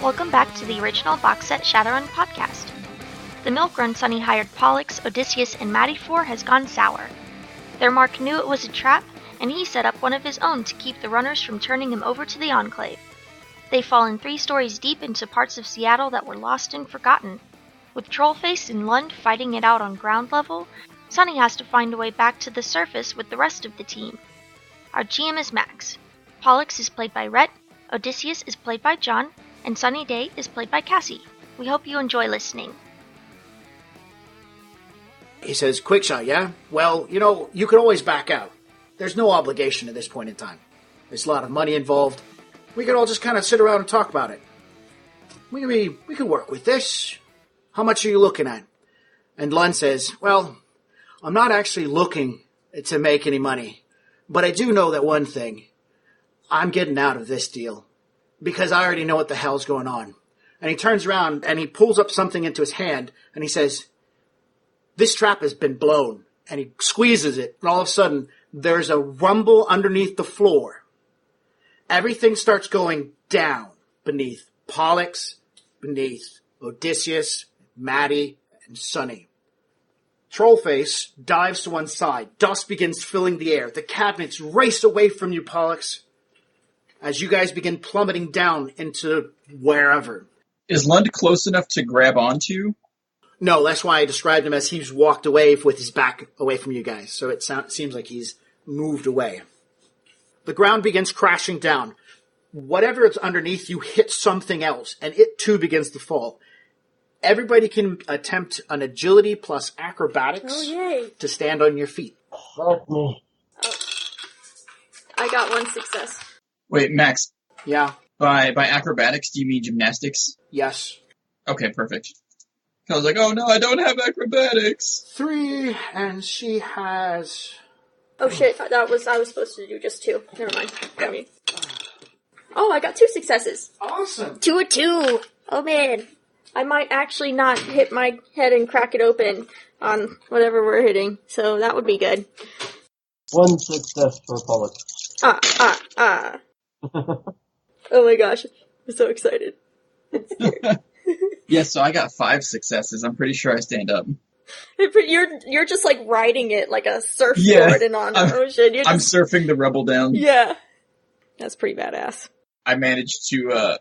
Welcome back to the original box set Shadowrun podcast. The milk run Sunny hired Pollux, Odysseus, and Maddie for has gone sour. Their mark knew it was a trap, and he set up one of his own to keep the runners from turning him over to the Enclave. They've fallen 3 stories deep into parts of Seattle that were lost and forgotten. With Trollface and Lund fighting it out on ground level, Sunny has to find a way back to the surface with the rest of the team. Our GM is Max. Pollux is played by Rhett, Odysseus is played by John, and Sunny Day is played by Cassie. We hope you enjoy listening. He says, quick shot, yeah? Well, you can always back out. There's no obligation at this point in time. There's a lot of money involved. We could all just kind of sit around and talk about it. We could work with this. How much are you looking at? And Lund says, well, I'm not actually looking to make any money. But I do know that one thing. I'm getting out of this deal. Because I already know what the hell's going on. And he turns around and he pulls up something into his hand and he says, this trap has been blown. And he squeezes it and all of a sudden there's a rumble underneath the floor. Everything starts going down beneath Pollux, beneath Odysseus, Maddie, and Sunny. Trollface dives to one side. Dust begins filling the air. The cabinets race away from you, Pollux, as you guys begin plummeting down into wherever. Is Lund close enough to grab onto? No, that's why I described him as he's walked away with his back away from you guys. So it seems like he's moved away. The ground begins crashing down. Whatever is underneath you hits something else, and it too begins to fall. Everybody can attempt an agility plus acrobatics to stand on your feet. Fuck me. I got 1 success. Wait, Max. Yeah. By acrobatics, do you mean gymnastics? Yes. Okay, perfect. I was like, oh no, I don't have acrobatics. 3, and she has... Oh shit, I was supposed to do just 2. Never mind. Got me. Oh, I got 2 successes. Awesome. 2 of 2. Oh man. I might actually not hit my head and crack it open on whatever we're hitting, so that would be good. 1 success for Pollux. Oh my gosh, I'm so excited. Yeah, so I got 5 successes. I'm pretty sure I stand up. You're just like riding it like a surfboard and on the ocean. I'm surfing the rubble down. Yeah. That's pretty badass. I managed to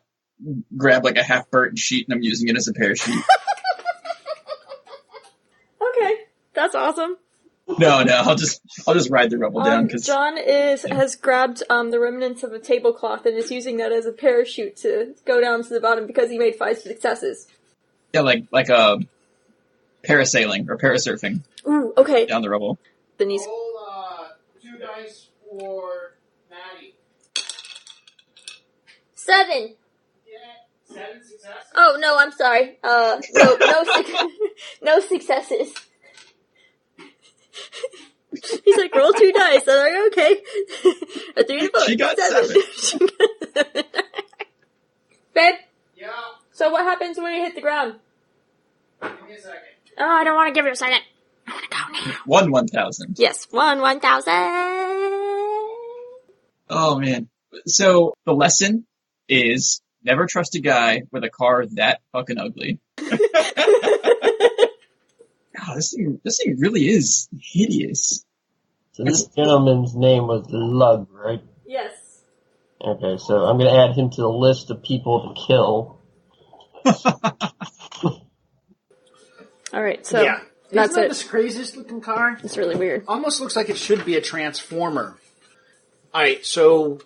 grab like a half-burnt sheet and I'm using it as a parachute. Okay, that's awesome. No, I'll just ride the rubble down. Cause... John has grabbed the remnants of a tablecloth and is using that as a parachute to go down to the bottom because he made 5 successes. Yeah, like a parasailing or parasurfing. Ooh, okay. Down the rubble. Then he's... Roll 2 dice for Maddie. 7! Yeah, 7 successes. Oh, no, I'm sorry. No successes. He's like, roll 2 dice. I'm like, okay. A 3 and a 4. She got 7. She got 7. Babe? Yeah. So what happens when you hit the ground? Give me a second. Oh, I don't want to give you a second. I want to go now. 1,000. Yes, 1,000. Oh man. So the lesson is never trust a guy with a car that fucking ugly. God, this thing really is hideous. So this gentleman's name was Lug, right? Yes. Okay, so I'm going to add him to the list of people to kill. Alright, so yeah. that's Isn't that it. the craziest looking car? It's really weird. Almost looks like it should be a transformer. Alright, so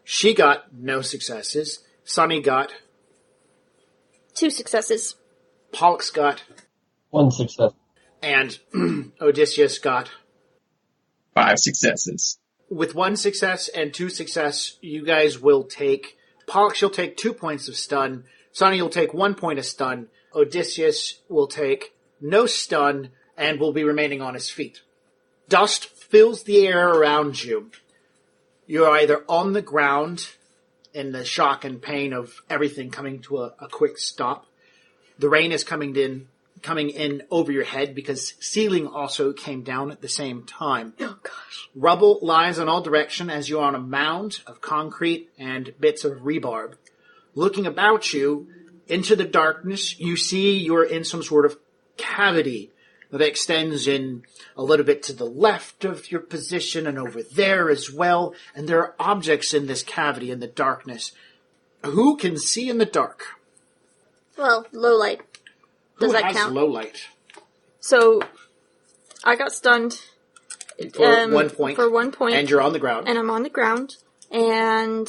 she got no successes. Sunny got... 2 successes. Pollux got... 1 success. And Odysseus got... 5 successes. With 1 success and 2 success, you guys will take... Pollux, you'll take 2 points of stun. Sunny will take 1 point of stun. Odysseus will take no stun and will be remaining on his feet. Dust fills the air around you. You're either on the ground in the shock and pain of everything coming to a quick stop. The rain is coming in over your head because ceiling also came down at the same time. Oh gosh. Rubble lies in all direction as you're on a mound of concrete and bits of rebarb. Looking about you, into the darkness, you see you're in some sort of cavity that extends in a little bit to the left of your position and over there as well. And there are objects in this cavity in the darkness. Who can see in the dark? Well, low light. Does Who that has count? low light? So, I got stunned. For 1 point. For 1 point. And you're on the ground. And I'm on the ground. And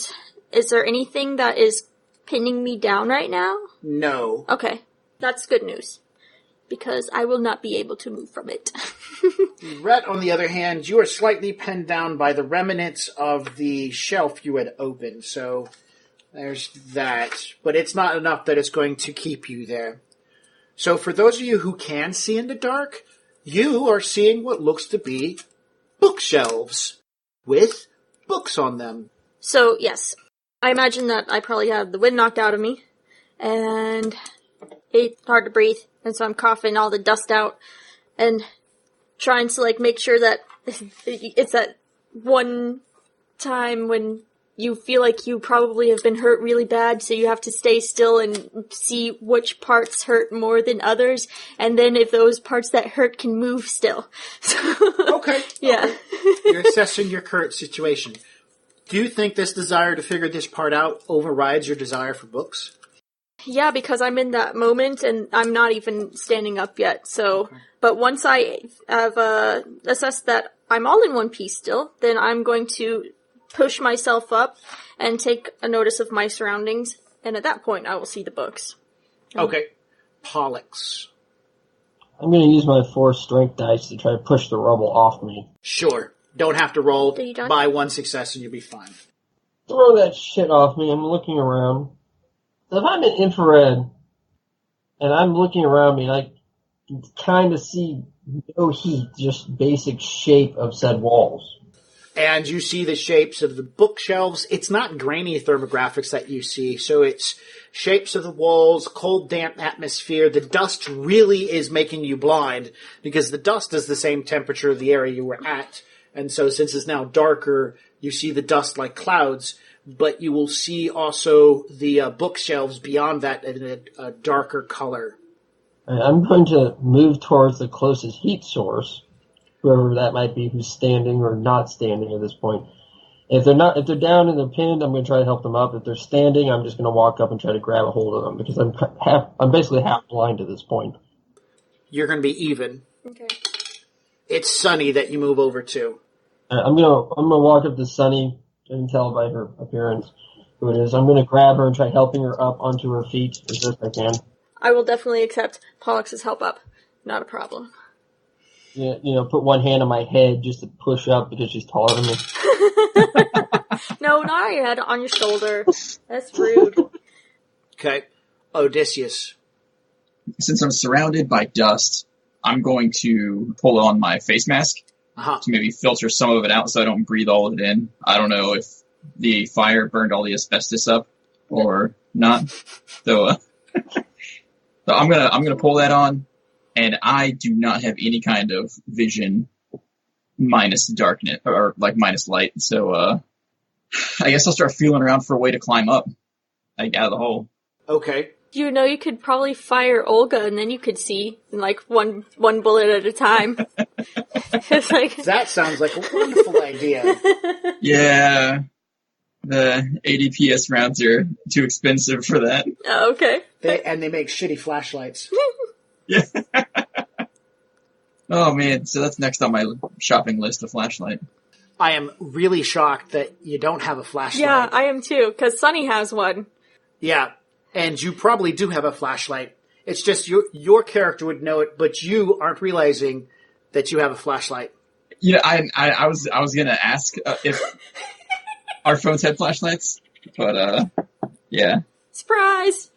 is there anything that is pinning me down right now? No. Okay. That's good news. Because I will not be able to move from it. Rhett, on the other hand, you are slightly pinned down by the remnants of the shelf you had opened. So, there's that. But it's not enough that it's going to keep you there. So for those of you who can see in the dark, you are seeing what looks to be bookshelves with books on them. So, yes. I imagine that I probably had the wind knocked out of me. And it's hard to breathe. And so I'm coughing all the dust out. And trying to, make sure that it's that one time when you feel like you probably have been hurt really bad, so you have to stay still and see which parts hurt more than others, and then if those parts that hurt can move still. Okay. Yeah. Okay. You're assessing your current situation. Do you think this desire to figure this part out overrides your desire for books? Yeah, because I'm in that moment, and I'm not even standing up yet, so... Okay. But once I have assessed that I'm all in one piece still, then I'm going to push myself up and take a notice of my surroundings, and at that point I will see the books. Okay. Pollux. I'm going to use my 4 strength dice to try to push the rubble off me. Sure. Don't have to roll. You done? By 1 success and you'll be fine. Throw that shit off me. I'm looking around. So if I'm in infrared, and I'm looking around me, I can kind of see no heat, just basic shape of said walls. And you see the shapes of the bookshelves. It's not grainy thermographics that you see, so it's shapes of the walls, cold, damp atmosphere. The dust really is making you blind, because the dust is the same temperature of the area you were at. And so since it's now darker, you see the dust like clouds, but you will see also the bookshelves beyond that in a darker color. I'm going to move towards the closest heat source, whoever that might be, who's standing or not standing at this point. If they're down and they're pinned, I'm going to try to help them up. If they're standing, I'm just going to walk up and try to grab a hold of them, because I'm basically half blind at this point. You're going to be even. Okay. It's Sunny that you move over to. I'm gonna walk up to Sunny and tell by her appearance who it is. I'm going to grab her and try helping her up onto her feet as best I can. I will definitely accept Pollux's help up. Not a problem. Yeah, put one hand on my head just to push up because she's taller than me. No, not on your head, on your shoulder. That's rude. Okay. Odysseus. Since I'm surrounded by dust, I'm going to pull on my face mask to maybe filter some of it out so I don't breathe all of it in. I don't know if the fire burned all the asbestos up or not. So I'm gonna pull that on, and I do not have any kind of vision minus darkness or minus light. So I guess I'll start feeling around for a way to climb up, out of the hole. Okay. You know, you could probably fire Olga, and then you could see one bullet at a time. It's that sounds like a wonderful idea. Yeah, the ADPS rounds are too expensive for that. Oh, okay. They make shitty flashlights. Yeah. Oh man, so that's next on my shopping list, a flashlight. I am really shocked that you don't have a flashlight. Yeah, I am too, because Sunny has one. Yeah. And you probably do have a flashlight. It's just your character would know it, but you aren't realizing that you have a flashlight. Yeah, I was gonna ask if our phones had flashlights, but yeah. Surprise!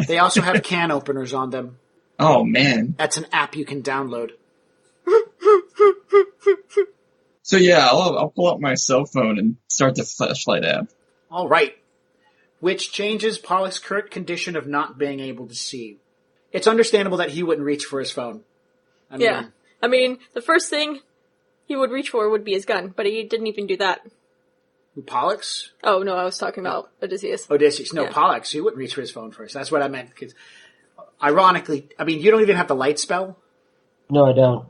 They also have can openers on them. Oh man, that's an app you can download. So yeah, I'll pull up my cell phone and start the flashlight app. All right. Which changes Pollux's current condition of not being able to see. It's understandable that he wouldn't reach for his phone. I mean, the first thing he would reach for would be his gun, but he didn't even do that. Who, Pollux? Oh, no, I was talking about Odysseus. Odysseus. No, Yeah. Pollux. He wouldn't reach for his phone first. That's what I meant. 'Cause ironically, I mean, you don't even have the light spell? No, I don't.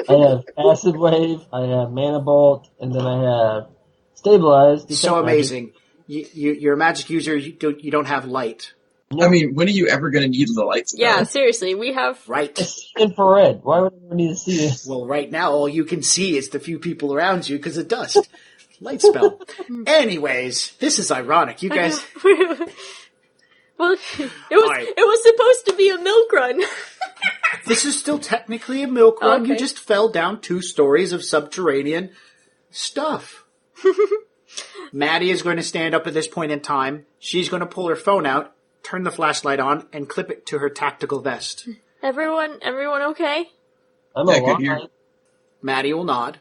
I have Acid Wave, I have Mana Bolt, and then I have Stabilize. So amazing. You're a magic user, you don't have light. I mean, when are you ever going to need the light spell? Yeah, seriously, we have... Right. It's infrared. Why would I need to see this? Well, right now, all you can see is the few people around you because of dust. Light spell. Anyways, this is ironic. You guys... Well, it was supposed to be a milk run. This is still technically a milk run. Okay. You just fell down 2 stories of subterranean stuff. Maddie is going to stand up at this point in time. She's going to pull her phone out, turn the flashlight on, and clip it to her tactical vest. Everyone okay? I'm Yeah, good here. alive. Maddie will nod.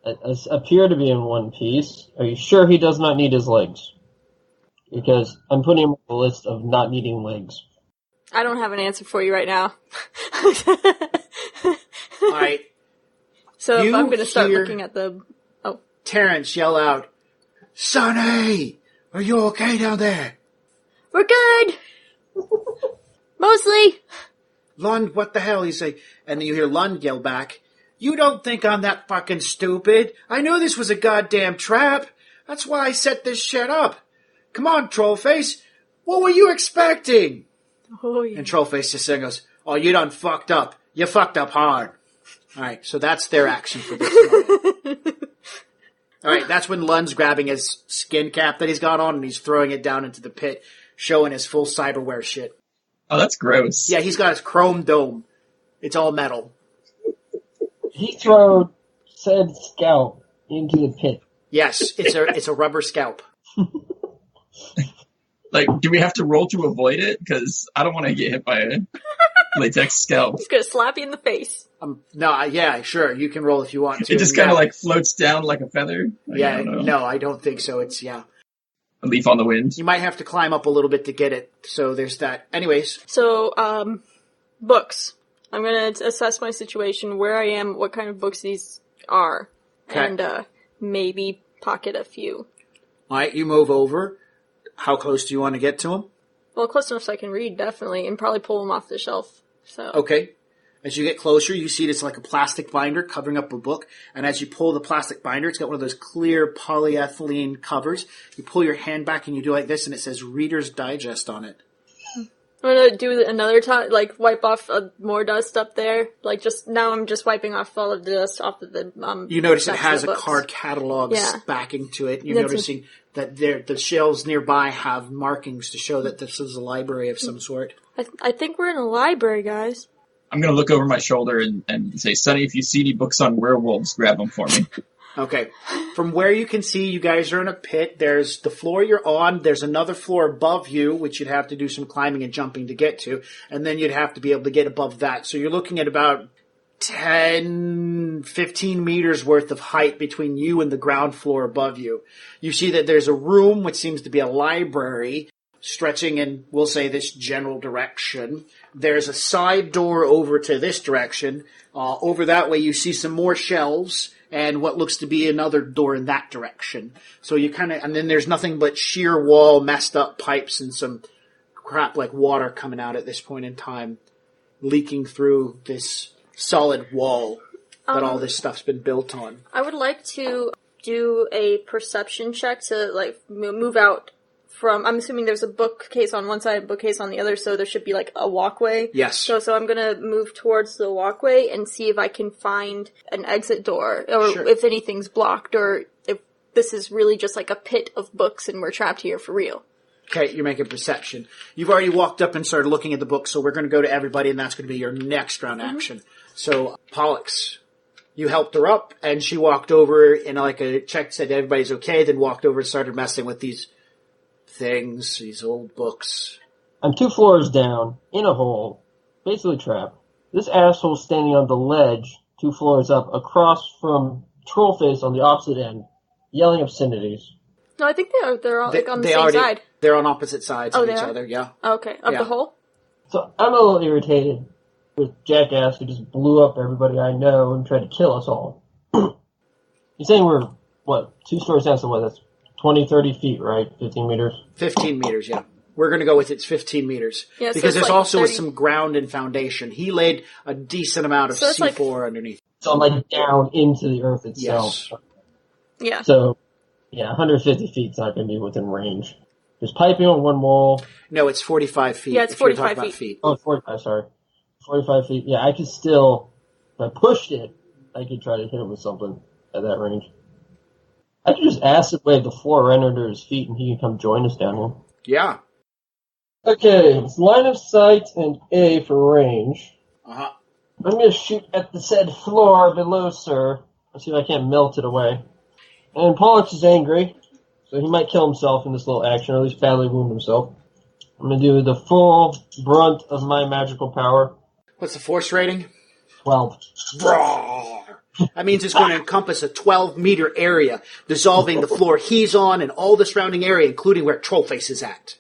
I appear to be in one piece. Are you sure he does not need his legs? Because I'm putting him on the list of not needing legs. I don't have an answer for you right now. All right. So You I'm going to start hear- looking at the... Oh. Terrence yell out, "Sonny, are you okay down there?" We're good! Mostly. Lund, what the hell? He say, and then you hear Lund yell back, "You don't think I'm that fucking stupid? I knew this was a goddamn trap. That's why I set this shit up. Come on, Trollface. What were you expecting?" Oh, yeah. And Trollface just goes, "Oh, you done fucked up. You fucked up hard." Alright, so that's their action for this moment. Alright, that's when Lund's grabbing his skin cap that he's got on and he's throwing it down into the pit, showing his full cyberware shit. Oh, that's gross. Yeah, he's got his chrome dome. It's all metal. He threw said scalp into the pit. Yes, it's a rubber scalp. Like, do we have to roll to avoid it? Because I don't want to get hit by a latex scalp. He's going to slap you in the face. No, yeah, sure, you can roll if you want to. It just kind of like floats down like a feather. Like, Yeah, I don't know. no, I don't think so. It's, yeah. A leaf on the wind. You might have to climb up a little bit to get it, so there's that. Anyways, So, books. I'm going to assess my situation, where I am, what kind of books these are, Okay. and maybe pocket a few. alright, you move over. How close do you want to get to him? Well, close enough so I can read, definitely, and probably pull them off the shelf. So. Okay. As you get closer, you see it's like a plastic binder covering up a book. And as you pull the plastic binder, it's got one of those clear polyethylene covers. You pull your hand back and you do like this, and it says Reader's Digest on it. I'm gonna do another time, like, wipe off more dust up there. Like, now I'm just wiping off all of the dust off of the, You notice it backs of has the a books. card catalog Yeah. backing to it. You're That's noticing that the shelves nearby have markings to show that this is a library of some sort. I think we're in a library, guys. I'm going to look over my shoulder and say, Sonny, if you see any books on werewolves, grab them for me. Okay. From where you can see, you guys are in a pit. There's the floor you're on. There's another floor above you, which you'd have to do some climbing and jumping to get to. And then you'd have to be able to get above that. So you're looking at about 10, 15 meters worth of height between you and the ground floor above you. You see that there's a room, which seems to be a library, stretching in, we'll say, this general direction. There's a side door over to this direction. Over that way, you see some more shelves and what looks to be another door in that direction. So you kind of, and then there's nothing but sheer wall, messed up pipes and some crap like water coming out at this point in time, leaking through this solid wall that all this stuff's been built on. I would like to do a perception check to, like, move out from, I'm assuming there's a bookcase on one side, a bookcase on the other, so there should be, like, a walkway. Yes. So I'm gonna move towards the walkway and see if I can find an exit door, or Sure. if anything's blocked, or if this is really just like a pit of books and we're trapped here for real. Okay, you're making perception. You've already walked up and started looking at the book, so we're going to go to everybody, and that's going to be your next round action. So, Pollux, you helped her up, and she walked over and like a check, said everybody's okay, then walked over and started messing with these things, these old books. I'm 2 floors down, in a hole, basically trapped. This asshole's standing on the ledge, 2 floors up, across from Trollface on the opposite end, yelling obscenities. No, I think they're all, like, on the same side. They're on opposite sides Oh, of they each are? other, yeah. Okay, of Yeah. the hole? So I'm a little irritated with Jackass who just blew up everybody I know and tried to kill us all. You're saying we're, 2 stories down, so what, that's 20, 30 feet, right? 15 meters? 15 meters, yeah. We're going to go with it's 15 meters. Yeah, so because there's like also 30... some ground and foundation. He laid a decent amount of C4 underneath. So like down into the earth itself. Yes. Yeah. So, 150 feet's not going to be within range. There's piping on one wall. No, it's 45 feet. Yeah, it's 45 feet. Oh, 45, sorry. 45 feet. Yeah, I could still, if I pushed it, I could try to hit him with something at that range. I could just acid wave the floor right under his feet and he can come join us down here. Yeah. Okay, it's line of sight and A for range. Uh-huh. I'm going to shoot at the said floor below, sir. Let's see if I can't melt it away. And Pollux is angry, so he might kill himself in this little action, or at least badly wound himself. I'm going to do the full brunt of my magical power. What's the force rating? 12. That means it's going to encompass a 12-meter area, dissolving the floor he's on and all the surrounding area, including where Trollface is at.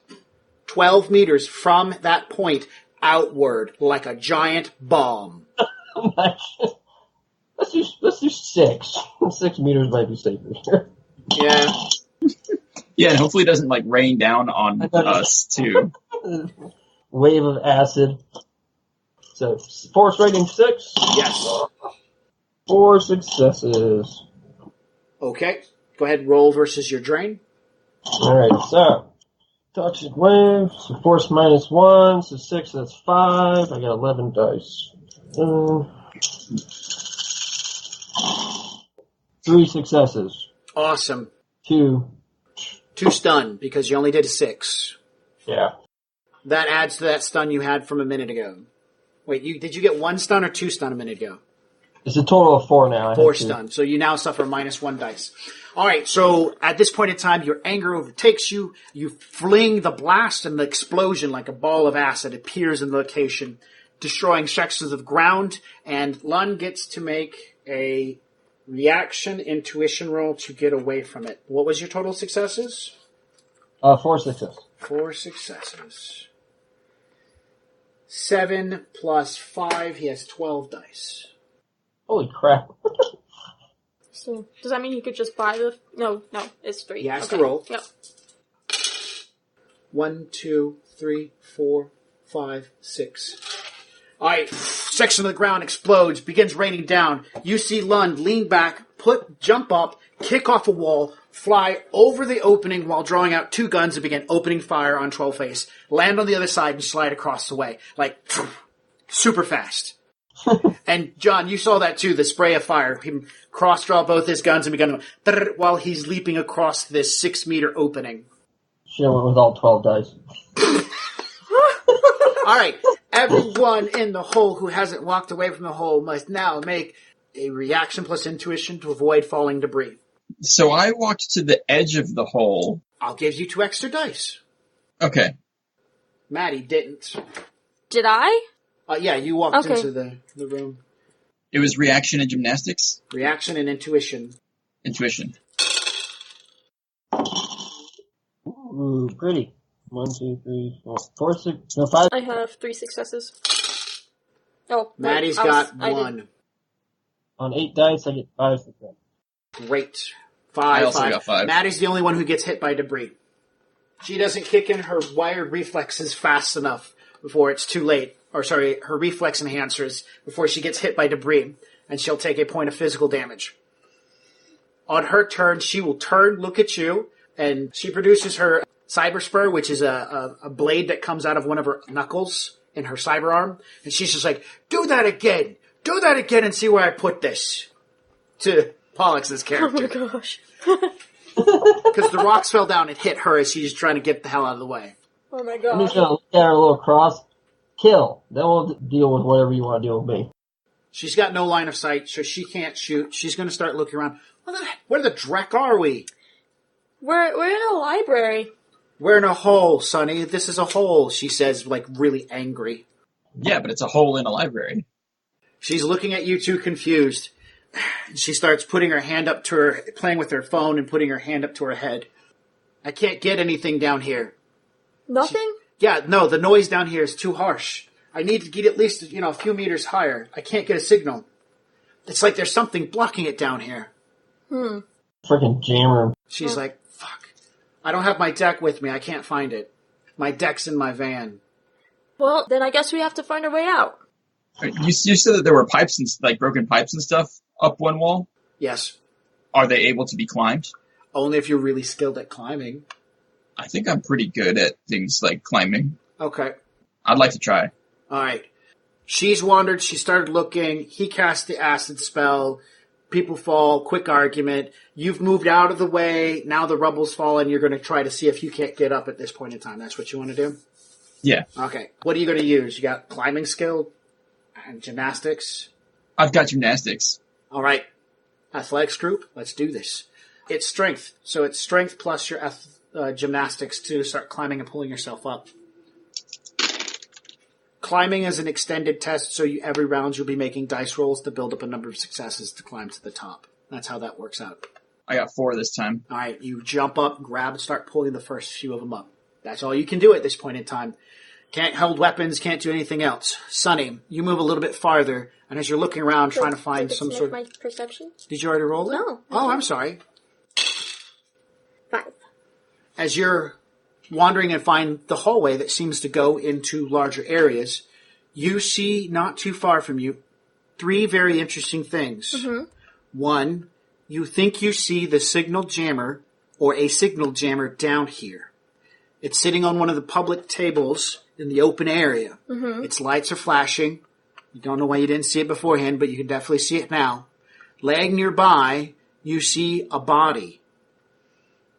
12 meters from that point outward, like a giant bomb. Let's do 6. 6 meters might be safer. Yeah. Yeah, and hopefully it doesn't like rain down on us too. Wave of acid. So force rating 6. Yes. 4 successes. Okay. Go ahead and roll versus your drain. Alright, so toxic wave, so force -1, so 6, that's 5. I got 11 dice. 3 successes. Awesome. 2. 2 stun, because you only did a 6. Yeah. That adds to that stun you had from a minute ago. Wait, did you get 1 stun or 2 stun a minute ago? It's a total of 4 now. 4 stun. So you now suffer -1 dice. Alright, so at this point in time, your anger overtakes you. You fling the blast and the explosion like a ball of acid appears in the location, destroying sections of ground, and Lund gets to make a reaction intuition roll to get away from it. What was your total successes? 4 successes. 4 successes. 7 plus 5, he has 12 dice. Holy crap. So, does that mean you could just buy the... No, it's 3. He has to roll. Yep. 1, 2, 3, 4, 5, 6. Alright, section of the ground explodes, begins raining down. You see Lund lean back, jump up, kick off a wall, fly over the opening while drawing out 2 guns and begin opening fire on Trollface. Land on the other side and slide across the way. Like, super fast. And John, you saw that too, the spray of fire. Him cross-draw both his guns and begun to, while he's leaping across this 6-meter opening. Shit, went with all 12 dice. Alright, everyone in the hole who hasn't walked away from the hole must now make a reaction plus intuition to avoid falling debris. So I walked to the edge of the hole. I'll give you 2 extra dice. Okay. Maddie didn't. Did I? Yeah, you walked into the room. It was reaction and gymnastics? Reaction and intuition. Intuition. Ooh, pretty. 1, 2, 3, 4, 4, 6, no, 5. I have 3 successes. Oh, Maddie's got 1. On 8 dice, I get 5 successes. Great. I also got 5. Maddie's the only one who gets hit by debris. She doesn't kick in her wired reflexes fast enough before it's too late. Or sorry, her reflex enhancers before she gets hit by debris, and she'll take a point of physical damage. On her turn, she will turn, look at you, and she produces her cyber spur, which is a blade that comes out of one of her knuckles in her cyber arm, and she's just like, do that again, and see where I put this. To Pollux's character. Oh my gosh. Because the rocks fell down and hit her as she's trying to get the hell out of the way. Oh my I'm gosh. just gonna look at her a little cross. Kill. Then we'll deal with whatever you want to deal with me. She's got no line of sight, so she can't shoot. She's going to start looking around. Where the dreck are we? We're in a library. We're in a hole, Sonny. This is a hole, she says, like, really angry. Yeah, but it's a hole in a library. She's looking at you two confused. She starts putting her hand up to her, playing with her phone and putting her hand up to her head. I can't get anything down here. Nothing? Yeah, no, the noise down here is too harsh. I need to get at least, a few meters higher. I can't get a signal. It's like there's something blocking it down here. Freaking jammer. She's like, fuck. I don't have my deck with me. I can't find it. My deck's in my van. Well, then I guess we have to find our way out. You said that there were pipes and like broken pipes and stuff up one wall? Yes. Are they able to be climbed? Only if you're really skilled at climbing. I think I'm pretty good at things like climbing. Okay. I'd like to try. All right. She's wandered. She started looking. He cast the acid spell. People fall. Quick argument. You've moved out of the way. Now the rubble's fallen. You're going to try to see if you can't get up at this point in time. That's what you want to do? Yeah. Okay. What are you going to use? You got climbing skill and gymnastics? I've got gymnastics. All right. Athletics group. Let's do this. It's strength. So it's strength plus your gymnastics to start climbing and pulling yourself up. Climbing is an extended test, so every round you'll be making dice rolls to build up a number of successes to climb to the top. That's how that works out. I got 4 this time. All right, you jump up, grab, and start pulling the first few of them up. That's all you can do at this point in time. Can't hold weapons, can't do anything else. Sunny, you move a little bit farther, and as you're looking around trying to find some sort of... my perception? Did you already roll it? No. Oh, I'm sorry. 5. As you're wandering and find the hallway that seems to go into larger areas, you see, not too far from you, 3 very interesting things. Mm-hmm. 1, you think you see the signal jammer or a signal jammer down here. It's sitting on one of the public tables in the open area. Mm-hmm. Its lights are flashing. You don't know why you didn't see it beforehand, but you can definitely see it now. Laying nearby, you see a body.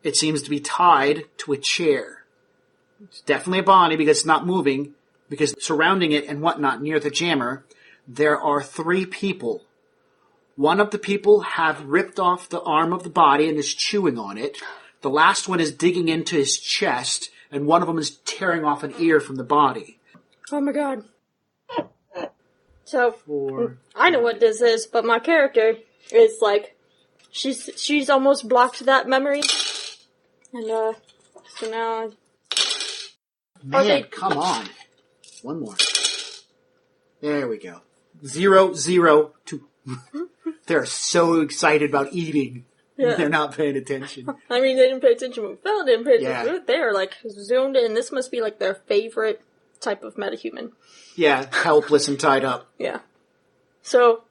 It seems to be tied to a chair. It's definitely a body because it's not moving, because surrounding it and whatnot near the jammer, there are 3 people. One of the people have ripped off the arm of the body and is chewing on it. The last one is digging into his chest, and one of them is tearing off an ear from the body. Oh my god. So, 4. I know what this is, but my character is like, she's almost blocked that memory. And, so now... Man, okay. Come on. One more. There we go. 0, 0, 2. They're so excited about eating. Yeah. They're not paying attention. I mean, they didn't pay attention when we fell, didn't pay attention. They're like zoomed in. This must be like their favorite type of metahuman. Yeah, helpless and tied up. Yeah. So,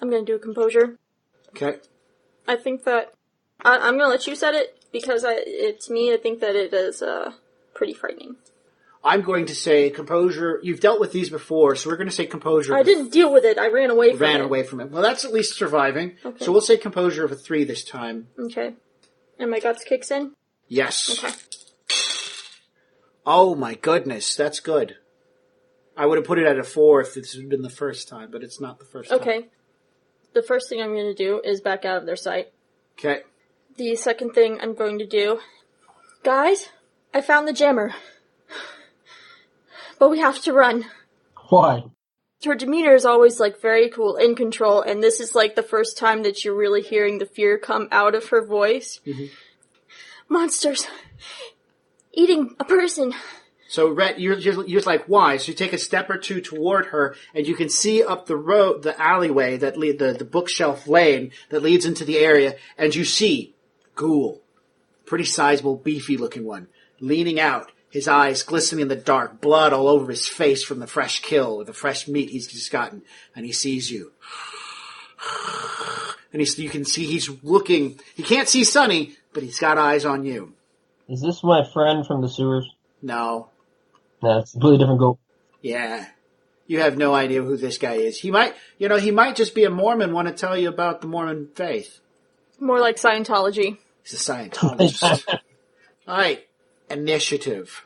I'm going to do a composure. Okay. I think that... I'm going to let you set it, because it's me. I think that it is pretty frightening. I'm going to say composure. You've dealt with these before, so we're going to say composure. I didn't deal with it. I ran away from it. Ran away from it. Well, that's at least surviving. Okay. So we'll say composure of a 3 this time. Okay. And my guts kicks in? Yes. Okay. Oh my goodness, that's good. I would have put it at a 4 if this had been the first time, but it's not the first time. Okay. The first thing I'm going to do is back out of their sight. Okay. The second thing I'm going to do... Guys, I found the jammer. But we have to run. Why? Her demeanor is always, like, very cool, in control, and this is, like, the first time that you're really hearing the fear come out of her voice. Mm-hmm. Monsters. Eating a person. So, Rhett, you're like, why? So you take a step or 2 toward her, and you can see up the road, the alleyway, that the bookshelf lane that leads into the area, and you see Ghoul. Pretty sizable, beefy-looking one. Leaning out. His eyes glistening in the dark, blood all over his face from the fresh kill, or the fresh meat he's just gotten, and he sees you. And you can see he's looking, he can't see Sunny, but he's got eyes on you. Is this my friend from the sewers? No. No, it's a completely different goal. Yeah. You have no idea who this guy is. He might just be a Mormon, want to tell you about the Mormon faith. More like Scientology. He's a Scientologist. Alright. Initiative.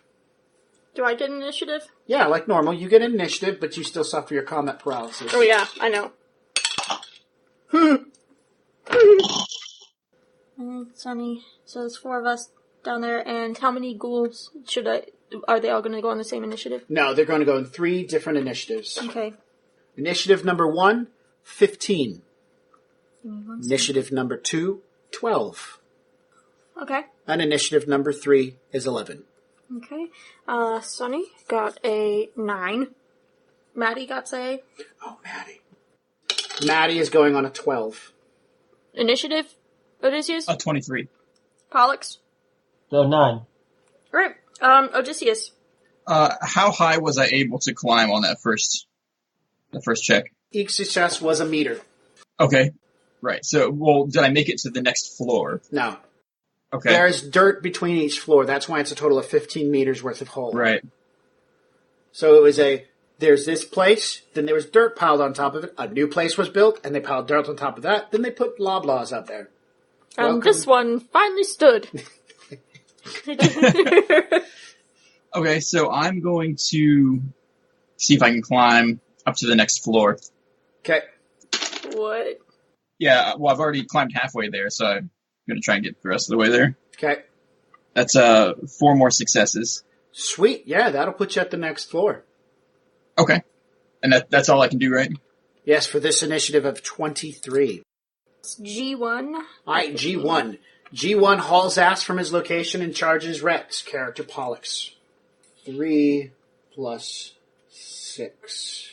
Do I get initiative? Yeah, like normal. You get initiative, but you still suffer your combat paralysis. Oh yeah, I know. Sunny, so there's 4 of us down there, and how many ghouls are they all going to go on the same initiative? No, they're going to go in 3 different initiatives. Okay. Initiative number 1, 15. Initiative number 2, 12. Okay. And initiative number 3 is 11. Okay. Sunny got a 9. Maddie got a... Oh, Maddie. Maddie is going on a 12. Initiative? Odysseus? A 23. Pollux? So 9. Alright, Odysseus. How high was I able to climb on that first check? Each success was a meter. Okay. Right. So, well, did I make it to the next floor? No. Okay. There's dirt between each floor. That's why it's a total of 15 meters worth of hole. Right. So it was there's this place, then there was dirt piled on top of it. A new place was built, and they piled dirt on top of that. Then they put Loblaws up there. And this one finally stood. Okay, so I'm going to see if I can climb up to the next floor. Okay. What? Yeah, well, I've already climbed halfway there, so I'm going to try and get the rest of the way there. Okay. That's 4 more successes. Sweet. Yeah, that'll put you at the next floor. Okay. And that's all I can do, right? Yes, for this initiative of 23. It's G1. All right, G1. G1 hauls ass from his location and charges Rex, character Pollux. 3 plus 6.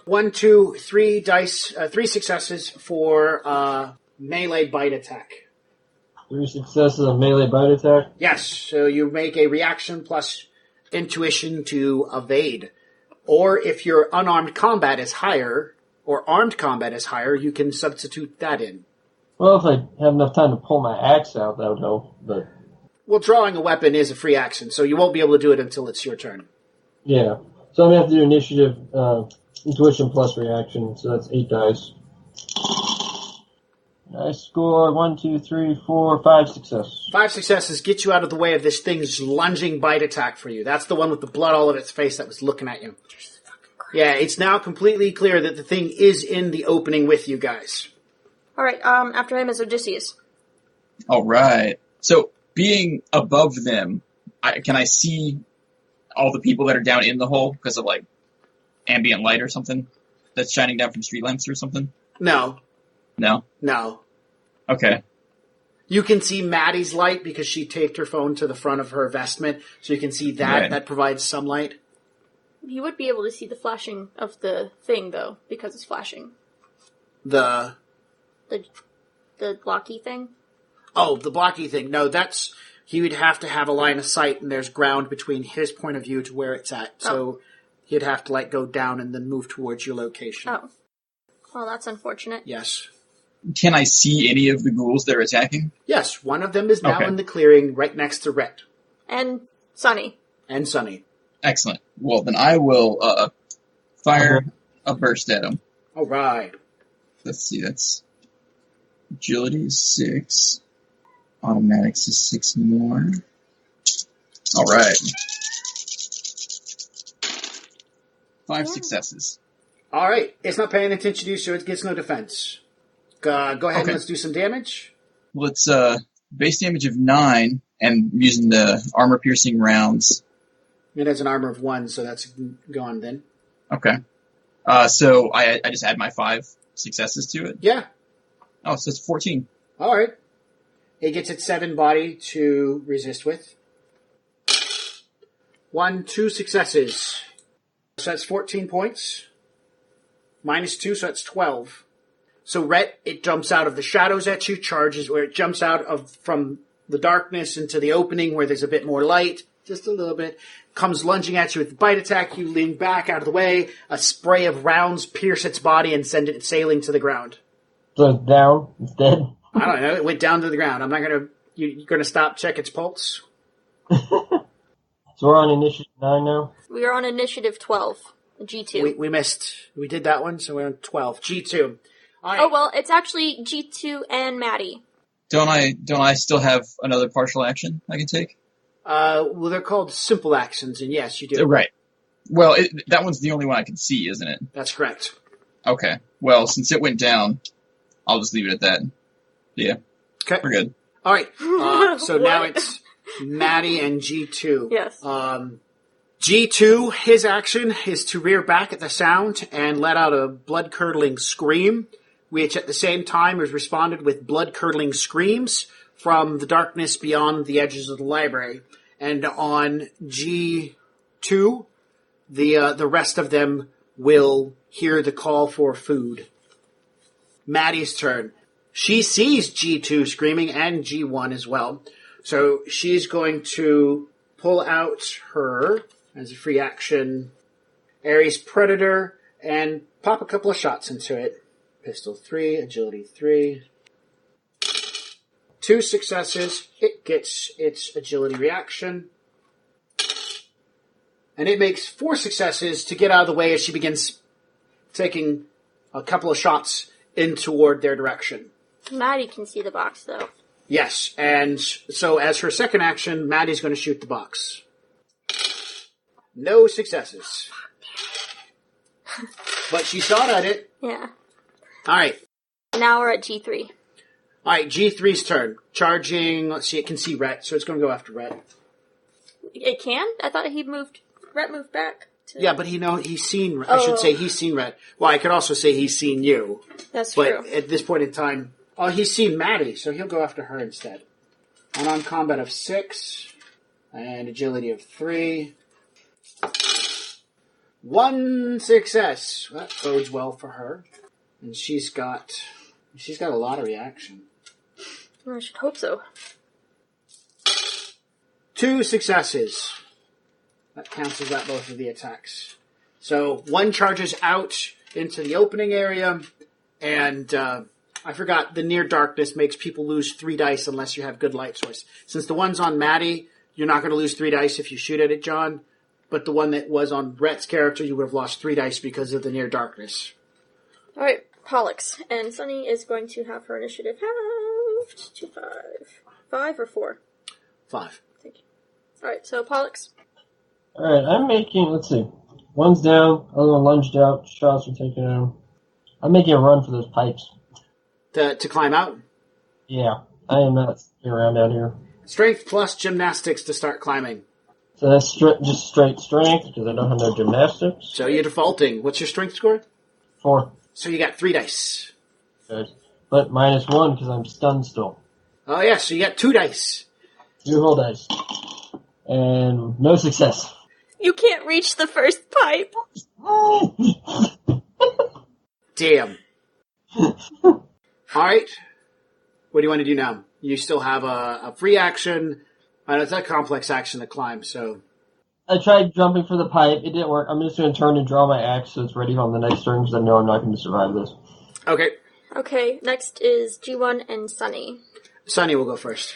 1, 2, 3 dice, 3 successes for melee bite attack. 3 successes on melee bite attack? Yes, so you make a reaction plus intuition to evade. Or if your unarmed combat is higher, or armed combat is higher, you can substitute that in. Well, if I have enough time to pull my axe out, that would help, but... Well, drawing a weapon is a free action, so you won't be able to do it until it's your turn. Yeah. So I'm going to have to do initiative, intuition plus reaction, so that's 8 dice. I score 1, 2, 3, 4, 5 successes. 5 successes get you out of the way of this thing's lunging bite attack for you. That's the one with the blood all over its face that was looking at you. Yeah, it's now completely clear that the thing is in the opening with you guys. Alright, after him is Odysseus. Alright. So, being above them, can I see all the people that are down in the hole because of, like, ambient light or something that's shining down from street lamps or something? No. No? No. Okay. You can see Maddie's light because she taped her phone to the front of her vestment, so you can see that. Right. That provides some light. You would be able to see the flashing of the thing, though, because it's flashing. The blocky thing? Oh, the blocky thing. No, that's... He would have to have a line of sight, and there's ground between his point of view to where it's at. So he'd have to, go down and then move towards your location. Oh. Well, that's unfortunate. Yes. Can I see any of the ghouls that are attacking? Yes, one of them is now in the clearing right next to Rhett. And Sunny. And Sunny. Excellent. Well, then I will fire a burst at him. All right. Let's see, that's... Agility is 6. Automatics is 6 more. All right. 5 successes. All right. It's not paying attention to you, so it gets no defense. Go ahead and let's do some damage. Well, it's base damage of 9, and using the armor-piercing rounds. It has an armor of 1, so that's gone then. Okay. So I just add my 5 successes to it? Yeah. Oh, so it's 14. All right. It gets its 7 body to resist with. 1, 2 successes. So that's 14 points. Minus 2, so that's 12. So Rhett, it jumps out of the shadows at you, charges where it jumps out from the darkness into the opening where there's a bit more light, just a little bit. Comes lunging at you with the bite attack. You lean back out of the way. A spray of rounds pierce its body and send it sailing to the ground. So it's down? It's dead? I don't know. It went down to the ground. I'm not going to... You're going to stop, check its pulse? So we're on initiative 9 now? We are on initiative 12. G2. We missed. We did that one, so we're on 12. G2. All right. Oh, well, it's actually G2 and Maddie. Don't I still have another partial action I can take? Well, they're called simple actions, and yes, you do. Right. Well, that one's the only one I can see, isn't it? That's correct. Okay. Well, since it went down, I'll just leave it at that. Yeah. Okay. We're good. All right. So now it's Maddie and G2. Yes. G2, his action is to rear back at the sound and let out a blood-curdling scream, which at the same time is responded with blood-curdling screams from the darkness beyond the edges of the library. And on G2, the rest of them will hear the call for food. Maddie's turn. She sees G2 screaming and G1 as well. So she's going to pull out her, as a free action, Ares Predator and pop a couple of shots into it. Pistol 3, agility 3. 2 successes. It gets its agility reaction. And it makes 4 successes to get out of the way as she begins taking a couple of shots in toward their direction. Maddie can see the box, though. Yes, and so as her second action, Maddie's going to shoot the box. No successes. But she shot at it. Yeah. All right. Now we're at G3. All right, G3's turn. Charging, let's see, it can see Rhett, so it's going to go after Rhett. It can? I thought Rhett moved back. Yeah, but he's seen, I should say he's seen Rhett. Well, I could also say he's seen you. That's true. But at this point in time, he's seen Maddie, so he'll go after her instead. Unarmed combat of 6, and agility of 3. 1 success. That bodes well for her. And she's got a lot of reaction. I should hope so. 2 successes. That cancels out both of the attacks. So 1 charges out into the opening area, and I forgot, the near darkness makes people lose 3 dice unless you have good light source. Since the one's on Maddie, you're not going to lose 3 dice if you shoot at it, John. But the one that was on Rhett's character, you would have lost 3 dice because of the near darkness. Alright, Pollux. And Sunny is going to have her initiative halved to 5. 5 or 4? 5. Thank you. Alright, so Pollux. Alright, I'm making, let's see. One's down, other one lunged out, shots are taken out. I'm making a run for those pipes. To climb out? Yeah, I am not sticking around down here. Strength plus gymnastics to start climbing. So that's just straight strength, because I don't have no gymnastics. So you're defaulting. What's your strength score? 4. So you got 3 dice. Good. But -1, because I'm stunned still. Oh yeah, so you got 2 dice. 2 whole dice. And no success. You can't reach the first pipe. Damn. Alright. What do you want to do now? You still have a free action. It's a complex action to climb, so... I tried jumping for the pipe. It didn't work. I'm just going to turn and draw my axe so it's ready on the next turn, because I know I'm not going to survive this. Okay. Okay, next is G1 and Sunny. Sunny will go first.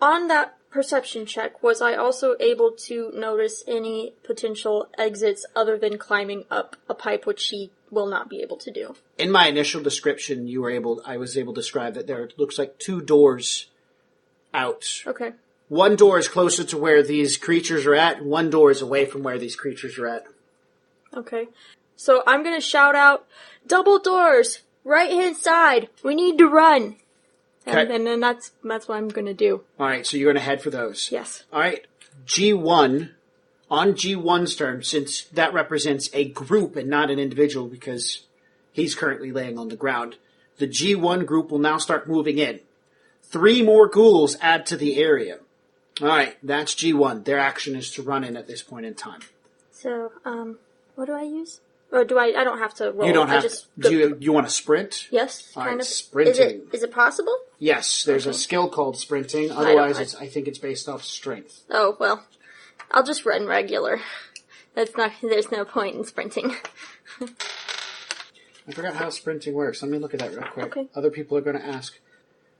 On that perception check, was I also able to notice any potential exits other than climbing up a pipe, which she will not be able to do? In my initial description, I was able to describe that there looks like 2 doors out. Okay. 1 door is closer to where these creatures are at, and 1 door is away from where these creatures are at. Okay. So I'm going to shout out, double doors, right hand side, we need to run. And then that's what I'm going to do. Alright, so you're going to head for those. Yes. Alright, G1, on G1's turn, since that represents a group and not an individual because he's currently laying on the ground, the G1 group will now start moving in. 3 more ghouls add to the area. Alright, that's G1. Their action is to run in at this point in time. So, what do I use? Or do I don't have to roll. You don't have to. Do you want to sprint? Yes, All kind right, of. sprinting. Is it possible? Yes, there's a skill called sprinting. Otherwise, I think it's based off strength. Oh, well. I'll just run regular. There's no point in sprinting. I forgot how sprinting works. Let me look at that real quick. Okay. Other people are going to ask.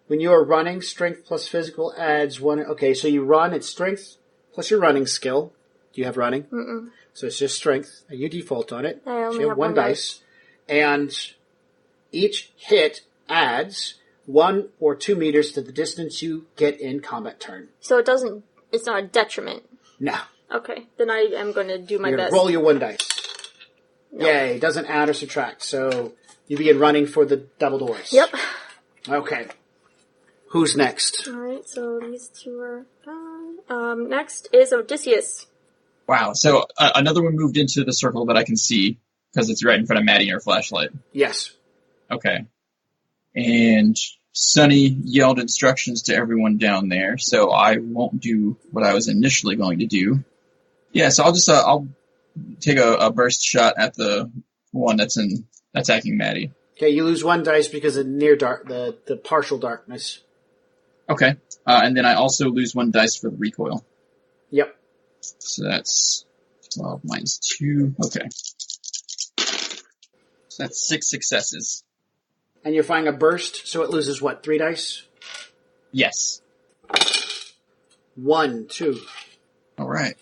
When you are running, strength plus physical adds 1. Okay, so you run, it's strength plus your running skill. Do you have running? Mm-mm. So it's just strength. And you default on it. I only so you have 1 dice. And each hit adds 1 or 2 meters to the distance you get in combat turn. So it's not a detriment. No. Okay, then I am going to do my You're best. Roll your 1 dice. No. Yay, doesn't add or subtract. So you begin running for the double doors. Yep. Okay. Who's next? Alright, so these 2 are gone. Next is Odysseus. Wow, so another one moved into the circle that I can see, because it's right in front of Maddie and her flashlight. Yes. Okay. And Sunny yelled instructions to everyone down there, so I won't do what I was initially going to do. Yeah, so I'll just I'll take a burst shot at the one that's attacking Maddie. Okay, you lose 1 dice because of near dark, the partial darkness. Okay. And then I also lose 1 dice for the recoil. Yep. So that's 12 minus 2. Okay. So that's 6 successes. And you're firing a burst, so it loses what, 3 dice? Yes. 1, 2. All right.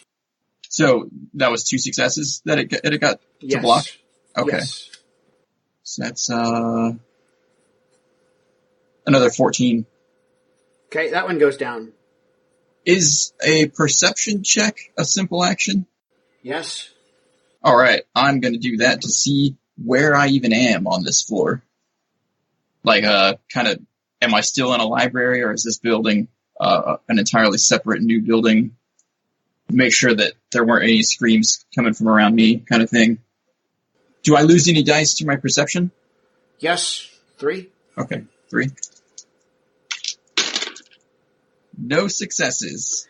So that was 2 successes that it got to block? Okay. Yes. So that's another 14. Okay, that one goes down. Is a perception check a simple action? Yes. All right, I'm going to do that to see where I even am on this floor. Like, kind of, am I still in a library, or is this building an entirely separate new building? Make sure that there weren't any screams coming from around me, kind of thing. Do I lose any dice to my perception? Yes. 3. Okay, 3. No successes.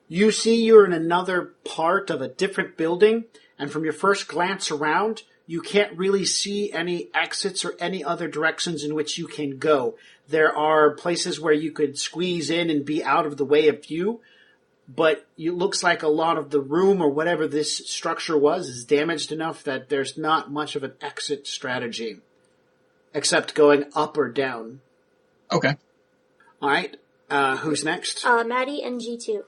You see you're in another part of a different building, and from your first glance around, you can't really see any exits or any other directions in which you can go. There are places where you could squeeze in and be out of the way of view, but it looks like a lot of the room or whatever this structure was is damaged enough that there's not much of an exit strategy, except going up or down. Okay. All right. Who's next? Maddie and G2.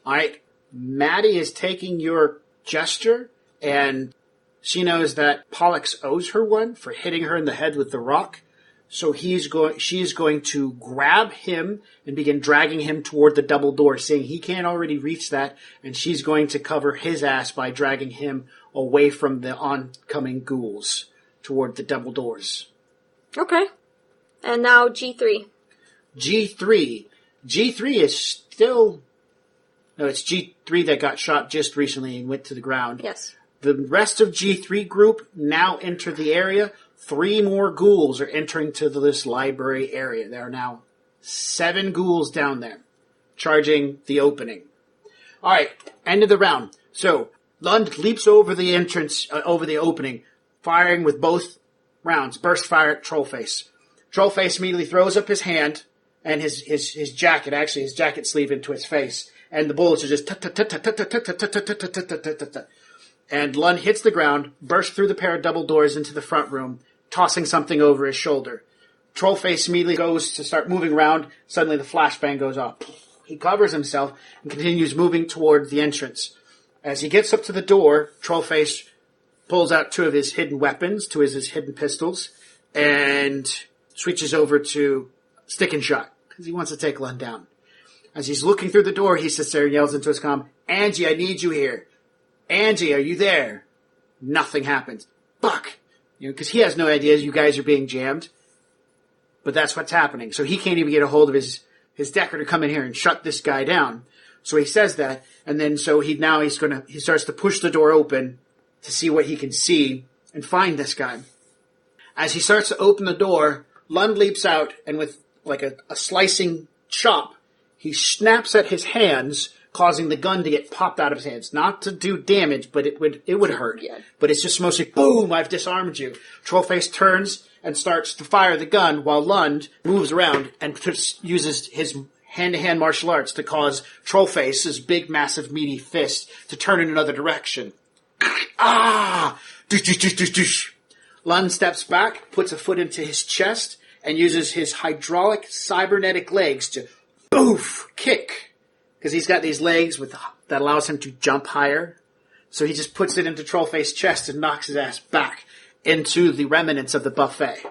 All right. Maddie is taking your gesture, and she knows that Pollux owes her one for hitting her in the head with the rock. So she's going to grab him and begin dragging him toward the double door, saying he can't already reach that, and she's going to cover his ass by dragging him away from the oncoming ghouls toward the double doors. Okay. And now G3. G3. G3 is still... No, it's G3 that got shot just recently and went to the ground. Yes. The rest of G3 group now enter the area. 3 more ghouls are entering to this library area. There are now 7 ghouls down there, charging the opening. All right, end of the round. So Lund leaps over the entrance, over the opening, firing with both rounds. Burst fire at Trollface. Trollface immediately throws up his hand and his jacket, actually his jacket sleeve, into his face, and the bullets are just and Lund hits the ground, bursts through the pair of double doors into the front room, tossing something over his shoulder. Trollface immediately goes to start moving around. Suddenly the flashbang goes off. He covers himself and continues moving toward the entrance. As he gets up to the door, Trollface pulls out 2 of his hidden weapons, 2 of his hidden pistols, and switches over to stick and shot, because he wants to take Lund down. As he's looking through the door, he sits there and yells into his comm, "Angie, I need you here. Angie, are you there?" Nothing happens. Fuck! Because he has no idea you guys are being jammed. But that's what's happening. So he can't even get a hold of his decker to come in here and shut this guy down. So he says that, and then so he starts to push the door open to see what he can see and find this guy. As he starts to open the door, Lund leaps out, and with like a slicing chop, he snaps at his hands, causing the gun to get popped out of his hands. Not to do damage, but it would hurt. Yeah. But it's just mostly, boom, I've disarmed you. Trollface turns and starts to fire the gun while Lund moves around and uses his hand-to-hand martial arts to cause Trollface's big, massive, meaty fist to turn in another direction. Ah! Dush, dush, dush, dush, dush. Lund steps back, puts a foot into his chest, and uses his hydraulic cybernetic legs to boof, kick. Because he's got these legs that allows him to jump higher. So he just puts it into Trollface's chest and knocks his ass back into the remnants of the buffet.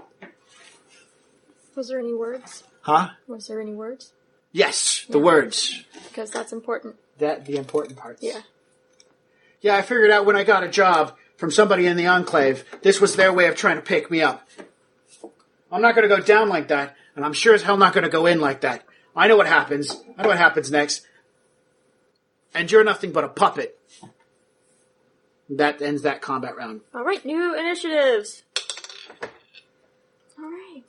Was there any words? Huh? Was there any words? Yes, the words. Because that's important. The important parts. Yeah. Yeah, I figured out when I got a job from somebody in the Enclave, this was their way of trying to pick me up. I'm not going to go down like that, and I'm sure as hell not going to go in like that. I know what happens. I know what happens next. And you're nothing but a puppet. That ends that combat round. All right, new initiatives. All right.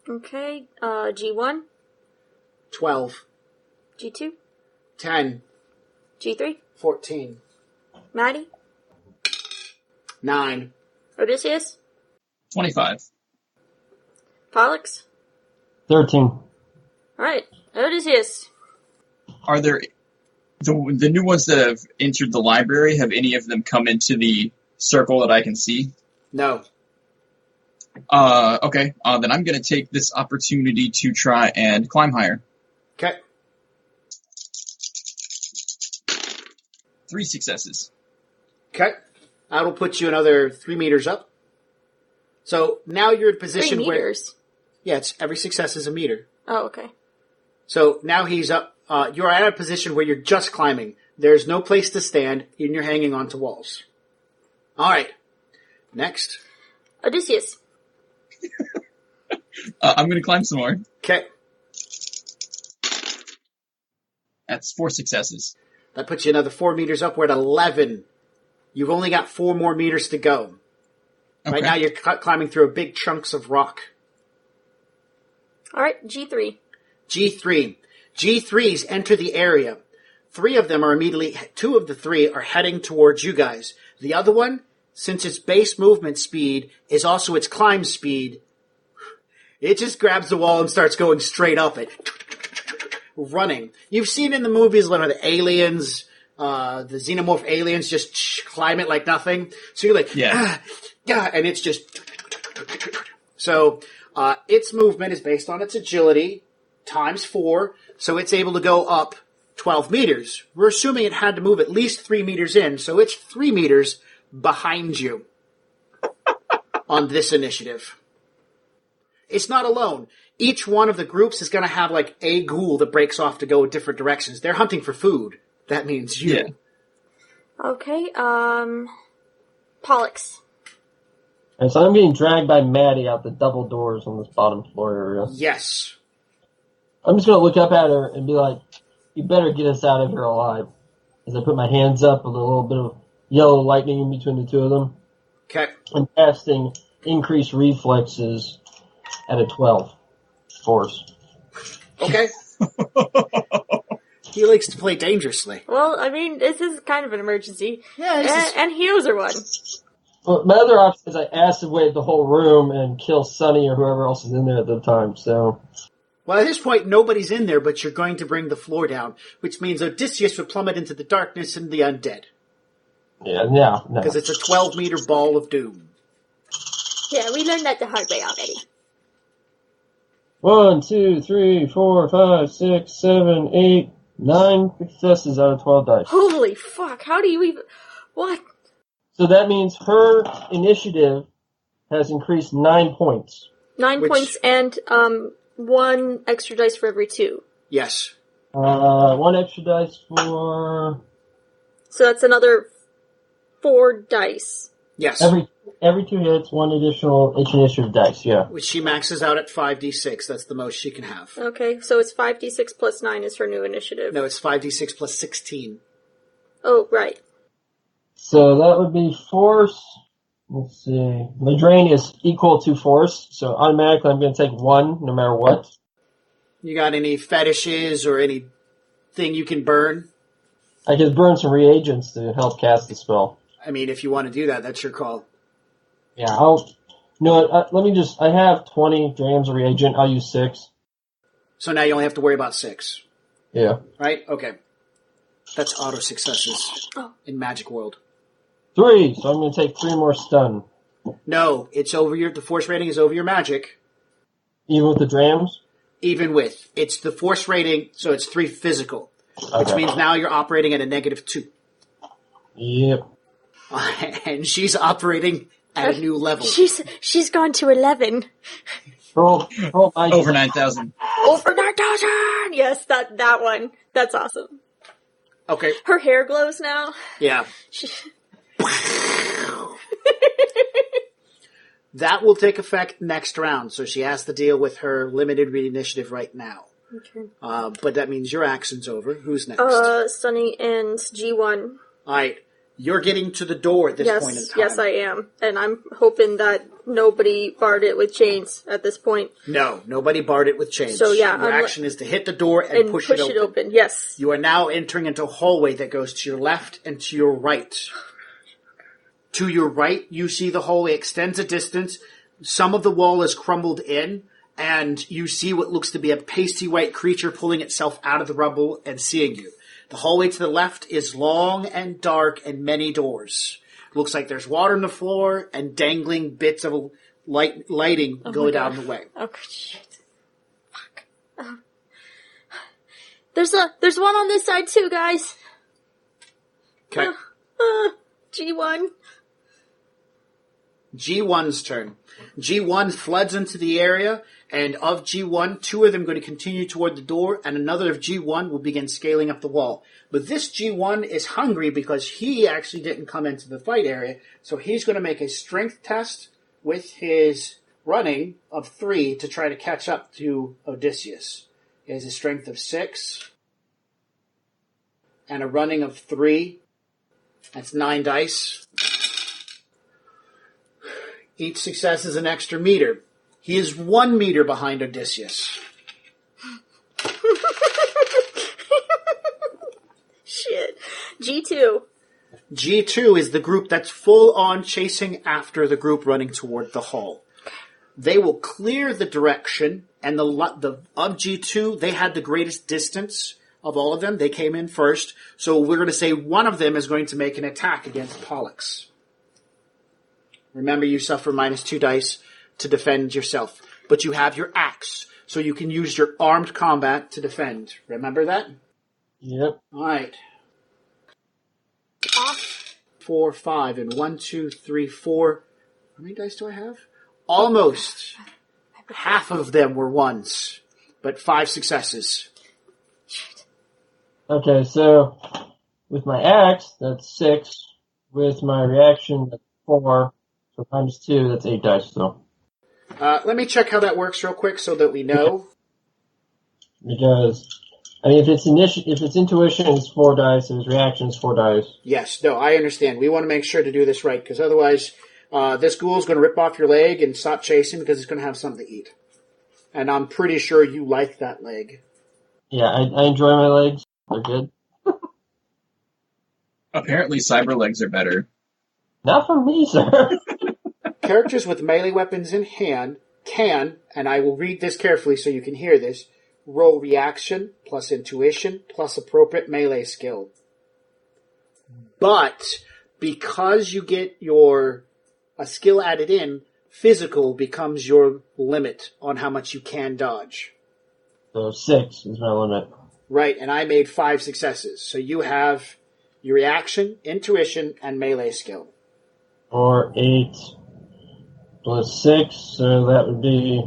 Okay, G1. 12. G2. 10. G3. 14. Maddie. 9. Odysseus. 25. Pollux? 13. Alright, Odysseus. Are there the new ones that have entered the library? Have any of them come into the circle that I can see? No. Okay. Then I'm going to take this opportunity to try and climb higher. Okay. 3 successes. Okay. That'll put you another 3 meters up. So now you're in a position 3 meters? Yeah, it's every success is a meter. Oh, okay. So now he's up. You're at a position where you're just climbing. There's no place to stand, and you're hanging onto walls. All right. Next. Odysseus. I'm going to climb some more. Okay. That's 4 successes. That puts you another 4 meters up. We're at 11. You've only got 4 more meters to go. Okay. Right now you're climbing through big chunks of rock. Alright, G3. G3. G3s enter the area. 3 of them are immediately, 2 of the 3 are heading towards you guys. The other one, since its base movement speed is also its climb speed, it just grabs the wall and starts going straight up it. Running. You've seen in the movies when the aliens, the xenomorph aliens just climb it like nothing. So you're like, yeah, and it's just, so, its movement is based on its agility times 4, so it's able to go up 12 meters. We're assuming it had to move at least 3 meters in, so it's 3 meters behind you on this initiative. It's not alone. Each one of the groups is going to have like a ghoul that breaks off to go different directions. They're hunting for food. That means you. Yeah. Okay, Pollux. And so I'm being dragged by Maddie out the double doors on this bottom floor area. Yes. I'm just going to look up at her and be like, you better get us out of here alive. As I put my hands up with a little bit of yellow lightning in between the 2 of them. Okay. I'm casting increased reflexes at a 12 force. Okay. He likes to play dangerously. Well, I mean, this is kind of an emergency. Yeah, and he owes her one. Well, my other option is I acid wave the whole room and kill Sunny or whoever else is in there at the time, so... Well, at this point, nobody's in there, but you're going to bring the floor down, which means Odysseus would plummet into the darkness and the undead. Yeah, no. Because it's a 12-meter ball of doom. Yeah, we learned that the hard way already. 1, 2, 3, 4, 5, 6, 7, 8, 9 successes out of 12 dice. Holy fuck, how do you even... What? So that means her initiative has increased 9 points. 9 points and, 1 extra dice for every 2. Yes. 1 extra dice for... So that's another 4 dice. Yes. Every 2 hits, 1 additional initiative dice, yeah. Which she maxes out at 5d6. That's the most she can have. Okay, so it's 5d6 plus 9 is her new initiative. No, it's 5d6 plus 16. Oh, right. So that would be force. Let's see. My drain is equal to force, so automatically I'm going to take 1 no matter what. You got any fetishes or anything you can burn? I can burn some reagents to help cast the spell. I mean, if you want to do that, that's your call. Yeah, I have 20 grams of reagent. I'll use 6. So now you only have to worry about 6. Yeah. Right? Okay. That's auto successes in Magic World. 3, so I'm going to take 3 more stun. No, it's over the force rating is over your magic. Even with the drams? Even with. It's the force rating, so it's 3 physical. Okay. Which means now you're operating at a -2. Yep. And she's operating at a new level. She's gone to 11. Roll my Over 9,000. Over 9,000! Yes, that one. That's awesome. Okay. Her hair glows now. Yeah. That will take effect next round, so she has to deal with her limited initiative right now. Okay. But that means your action's over. Who's next? Sunny and G1. Alright. You're getting to the door at this point in time. Yes, I am. And I'm hoping that nobody barred it with chains at this point. No, nobody barred it with chains. So yeah, your action is to hit the door and push it open. Yes. You are now entering into a hallway that goes to your left and to your right. To your right, you see the hallway extends a distance. Some of the wall is crumbled in, and you see what looks to be a pasty white creature pulling itself out of the rubble and seeing you. The hallway to the left is long and dark and many doors. Looks like there's water on the floor and dangling bits of lighting go down the way. Oh, shit. Fuck. There's one on this side too, guys. Okay. G1. G1's turn. G1 floods into the area, and of G1, 2 of them are going to continue toward the door, and another of G1 will begin scaling up the wall. But this G1 is hungry because he actually didn't come into the fight area, so he's going to make a strength test with his running of 3 to try to catch up to Odysseus. He has a strength of 6 and a running of 3. That's 9 dice. Each success is an extra meter. He is 1 meter behind Odysseus. Shit. G2. G2 is the group that's full on chasing after the group running toward the hall. They will clear the direction, and the of G2, they had the greatest distance of all of them. They came in first, so we're going to say one of them is going to make an attack against Pollux. Remember, you suffer -2 dice to defend yourself, but you have your axe, so you can use your armed combat to defend. Remember that? Yep. All right. 4, 5, and 1, 2, 3, 4. How many dice do I have? Almost. Half of them were ones, but 5 successes. Okay, so with my axe, that's 6. With my reaction, that's 4. So times 2, that's 8 dice, so. Let me check how that works real quick so that we know. Because, I mean, if it's intuition, it's 4 dice, if it's reaction, it's 4 dice. Yes, no, I understand. We want to make sure to do this right, because otherwise, this ghoul's going to rip off your leg and stop chasing because it's going to have something to eat. And I'm pretty sure you like that leg. Yeah, I enjoy my legs. They're good. Apparently cyber legs are better. Not for me, sir. Characters with melee weapons in hand can, and I will read this carefully so you can hear this, roll reaction plus intuition plus appropriate melee skill. But because you get a skill added in, physical becomes your limit on how much you can dodge. So 6 is my limit. Right, and I made 5 successes. So you have your reaction, intuition, and melee skill. Or 8 plus 6, so that would be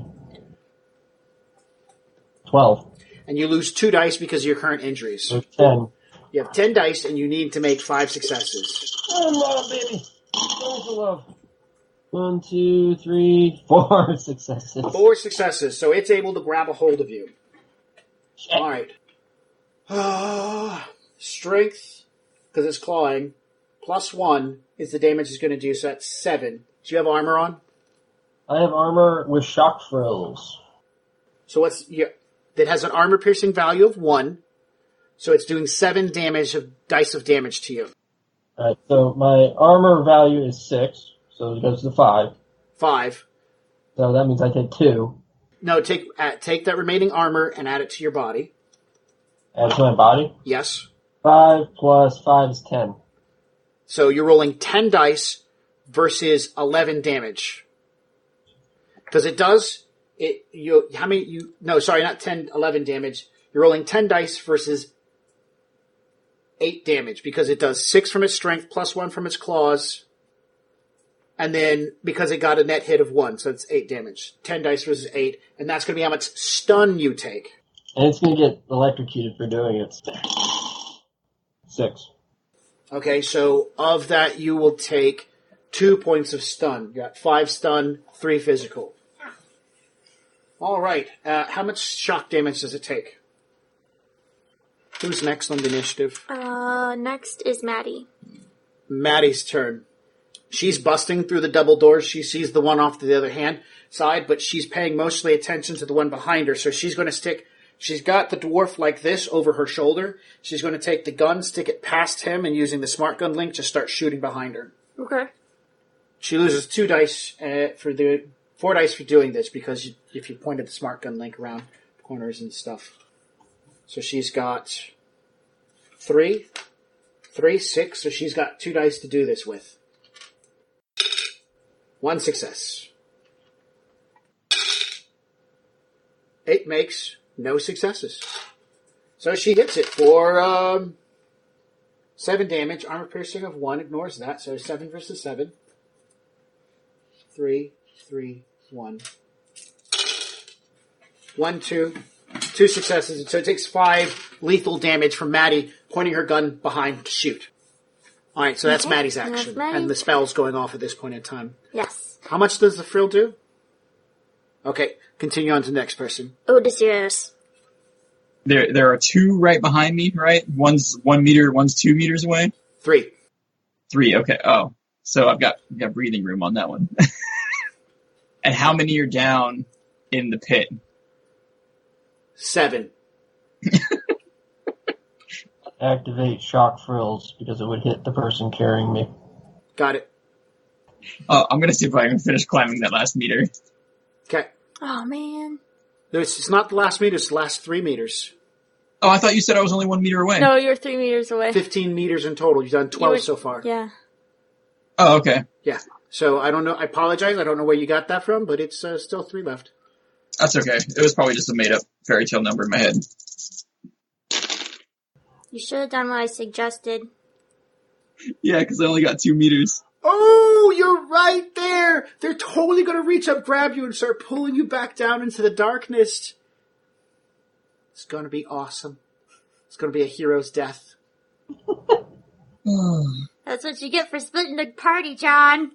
12. And you lose 2 dice because of your current injuries. So 10. You have 10 dice, and you need to make 5 successes. Oh, love, baby. Go for love. 1, 2, 3, 4 successes. 4 successes, so it's able to grab a hold of you. Shit. All right. Strength, because it's clawing, +1 is the damage it's going to do, so that's 7. Do you have armor on? I have armor with shock throws. So that has an armor-piercing value of 1, so it's doing 7 dice of damage to you. Alright, so my armor value is 6, so it goes to 5. 5. So that means I take 2. No, take that remaining armor and add it to your body. Add to my body? Yes. 5 plus 5 is 10. So you're rolling 10 dice versus 11 damage. Because it does, not 10, 11 damage. You're rolling 10 dice versus 8 damage because it does 6 from its strength plus 1 from its claws. And then because it got a net hit of 1, so it's 8 damage. 10 dice versus 8. And that's going to be how much stun you take. And it's going to get electrocuted for doing it. 6. Okay, so of that you will take 2 points of stun. You got 5 stun, 3 physical. All right. How much shock damage does it take? Who's next on the initiative? Next is Maddie. Maddie's turn. She's busting through the double doors. She sees the one off to the other side, but she's paying mostly attention to the one behind her. So she's going to stick. She's got the dwarf like this over her shoulder. She's going to take the gun, stick it past him, and using the smart gun link, just start shooting behind her. Okay. She loses 2 dice for the 4 dice for doing this, because if you pointed the smart gun link around corners and stuff. So she's got 3, 6, so she's got 2 dice to do this with. 1 success. 8 makes no successes. So she hits it for 7 damage. Armor piercing of 1 ignores that, so 7 versus 7. 3, 3, 1. 1, 2. 2 successes, so it takes 5 lethal damage from Maddie pointing her gun behind to shoot. Alright, so that's Maddie's action. And the spell's going off at this point in time. Yes. How much does the frill do? Okay, continue on to the next person. Odysseus. There are 2 right behind me, right? One's 1 meter, one's 2 meters away? 3. 3, okay. Oh, so I've got breathing room on that one. And how many are down in the pit? 7. Activate shock frills because it would hit the person carrying me. Got it. I'm going to see if I can finish climbing that last meter. Okay. Oh, man. No, it's not the last meter, it's the last 3 meters. Oh, I thought you said I was only 1 meter away. No, you're 3 meters away. 15 meters in total. You've done 12 so far. Yeah. Oh, okay. Yeah. So I don't know. I apologize. I don't know where you got that from, but it's still 3 left. That's okay. It was probably just a made-up fairy tale number in my head. You should have done what I suggested. Yeah, because I only got 2 meters. Oh, you're right there. They're totally going to reach up, grab you, and start pulling you back down into the darkness. It's going to be awesome. It's going to be a hero's death. That's what you get for splitting the party, John.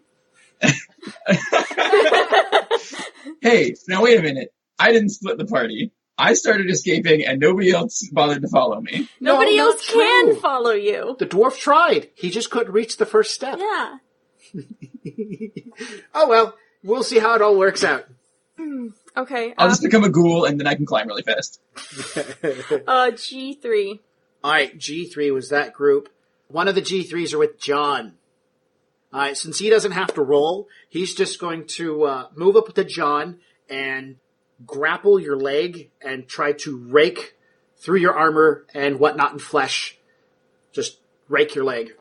Hey, now wait a minute. I didn't split the party. I started escaping and nobody else bothered to follow me. Nobody No, else can follow you. The dwarf tried. He just couldn't reach the first step. Yeah. Oh well, we'll see how it all works out. Okay. I'll just become a ghoul and then I can climb really fast. G3. Alright, G3 was that group. One of the G3s are with John. Alright, since he doesn't have to roll, he's just going to move up to John and grapple your leg and try to rake through your armor and whatnot in flesh. Just rake your leg.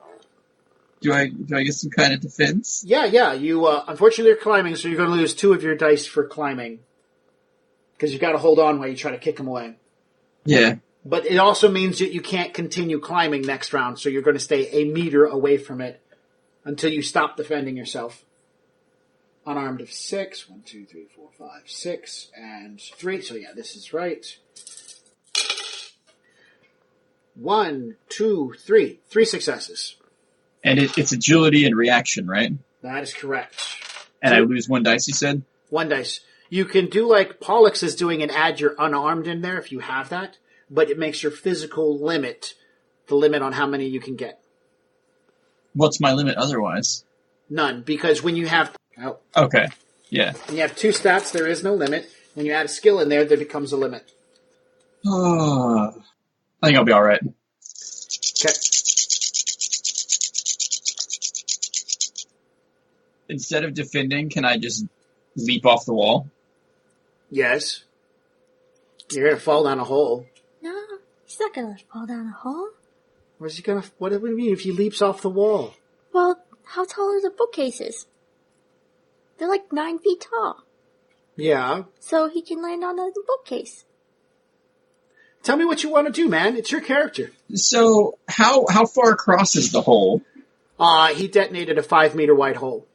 Do I get some kind of defense? Yeah. You, unfortunately, you're climbing, so you're going to lose 2 of your dice for climbing. Because you've got to hold on while you try to kick him away. Yeah. But it also means that you can't continue climbing next round, so you're going to stay a meter away from it until you stop defending yourself. Unarmed of 6. 1, 2, 3, 4, 5, 6, and 3. So yeah, this is right. 1, 2, 3. 3 successes. And it's agility and reaction, right? That is correct. And I lose 1 dice, you said? 1 dice. You can do like Pollux is doing and add your unarmed in there if you have that, but it makes your physical limit the limit on how many you can get. What's my limit otherwise? None, because when you have... Oh, Okay, yeah. when you have 2 stats, there is no limit. When you add a skill in there becomes a limit. I think I'll be alright. Okay. Instead of defending, can I just leap off the wall? Yes. You're going to fall down a hole. No, he's not gonna fall down a hole. Where's he going to... What do you mean if he leaps off the wall? Well, how tall are the bookcases? They're like 9 feet tall. Yeah. So he can land on the bookcase. Tell me what you want to do, man. It's your character. So, how far across is the hole? He detonated a 5-meter wide hole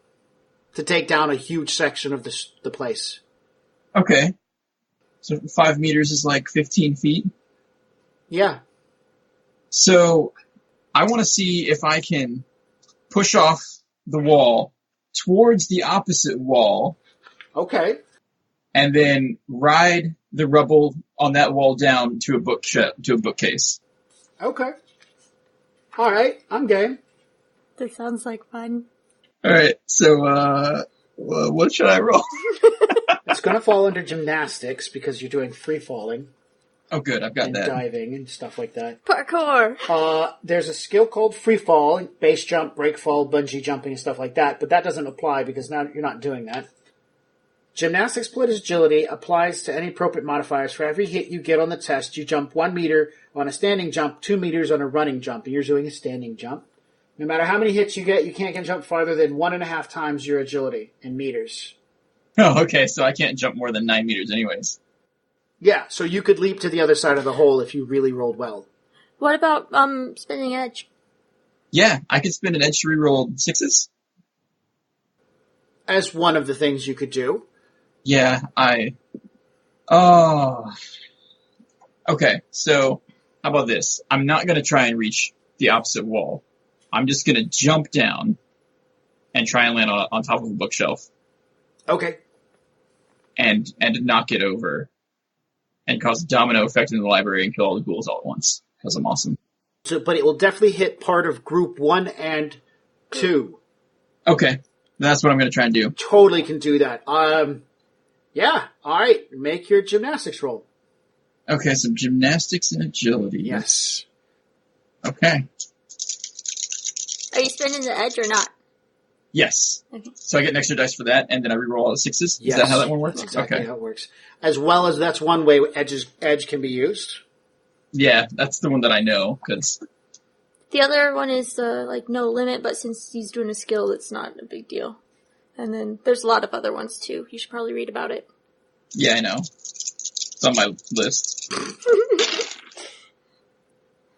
to take down a huge section of the place. Okay. So 5 meters is like 15 feet? Yeah. So, I want to see if I can push off the wall towards the opposite wall. Okay. And then ride the rubble on that wall down to a bookcase. Okay. All right. I'm game. This sounds like fun. Alright, so, what should I roll? It's going to fall under gymnastics because you're doing free falling. Oh good, I've got and that. diving and stuff like that. Parkour! There's a skill called free fall, base jump, break fall, bungee jumping and stuff like that, but that doesn't apply because now you're not doing that. Gymnastics plus agility applies to any appropriate modifiers. For every hit you get on the test, you jump 1 meter on a standing jump, 2 meters on a running jump. And you're doing a standing jump. No matter how many hits you get, you can't jump farther than 1.5 times your agility in meters. Oh, okay, so I can't jump more than 9 meters anyways. Yeah, so you could leap to the other side of the hole if you really rolled well. What about spinning edge? Yeah, I could spin an edge to reroll 6s. As one of the things you could do. Yeah, Oh. Okay, so how about this? I'm not going to try and reach the opposite wall. I'm just going to jump down and try and land on top of a bookshelf. Okay. And knock it over. And cause a domino effect in the library and kill all the ghouls all at once. Because I'm awesome. So, but it will definitely hit part of group 1 and 2. Okay. That's what I'm going to try and do. Totally can do that. Yeah. All right. Make your gymnastics roll. Okay, so gymnastics and agility. Yes. Okay. Are you spinning the edge or not? Yes. Okay. So I get an extra dice for that, and then I reroll all the 6s? Yes. Is that how that one works? That's exactly okay. how it works. As well as that's one way edge can be used. Yeah, that's the one that I know, because... The other one is, no limit, but since he's doing a skill, it's not a big deal. And then there's a lot of other ones, too. You should probably read about it. Yeah, I know. It's on my list.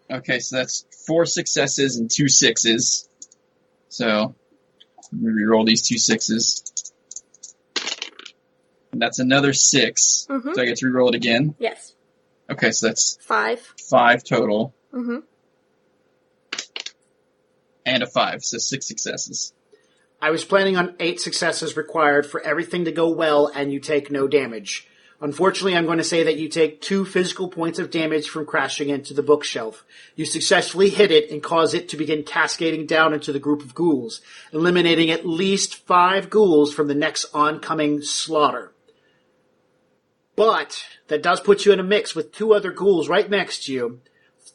Okay, so that's 4 successes and 2 6s. So, I'm going to reroll these 2 6s. And that's another 6. Mm-hmm. So I get to reroll it again? Yes. Okay, so that's 5. 5 total. Mm-hmm. And a 5, so 6 successes. I was planning on 8 successes required for everything to go well and you take no damage. Unfortunately, I'm going to say that you take 2 physical points of damage from crashing into the bookshelf. You successfully hit it and cause it to begin cascading down into the group of ghouls, eliminating at least 5 ghouls from the next oncoming slaughter. But that does put you in a mix with 2 other ghouls right next to you,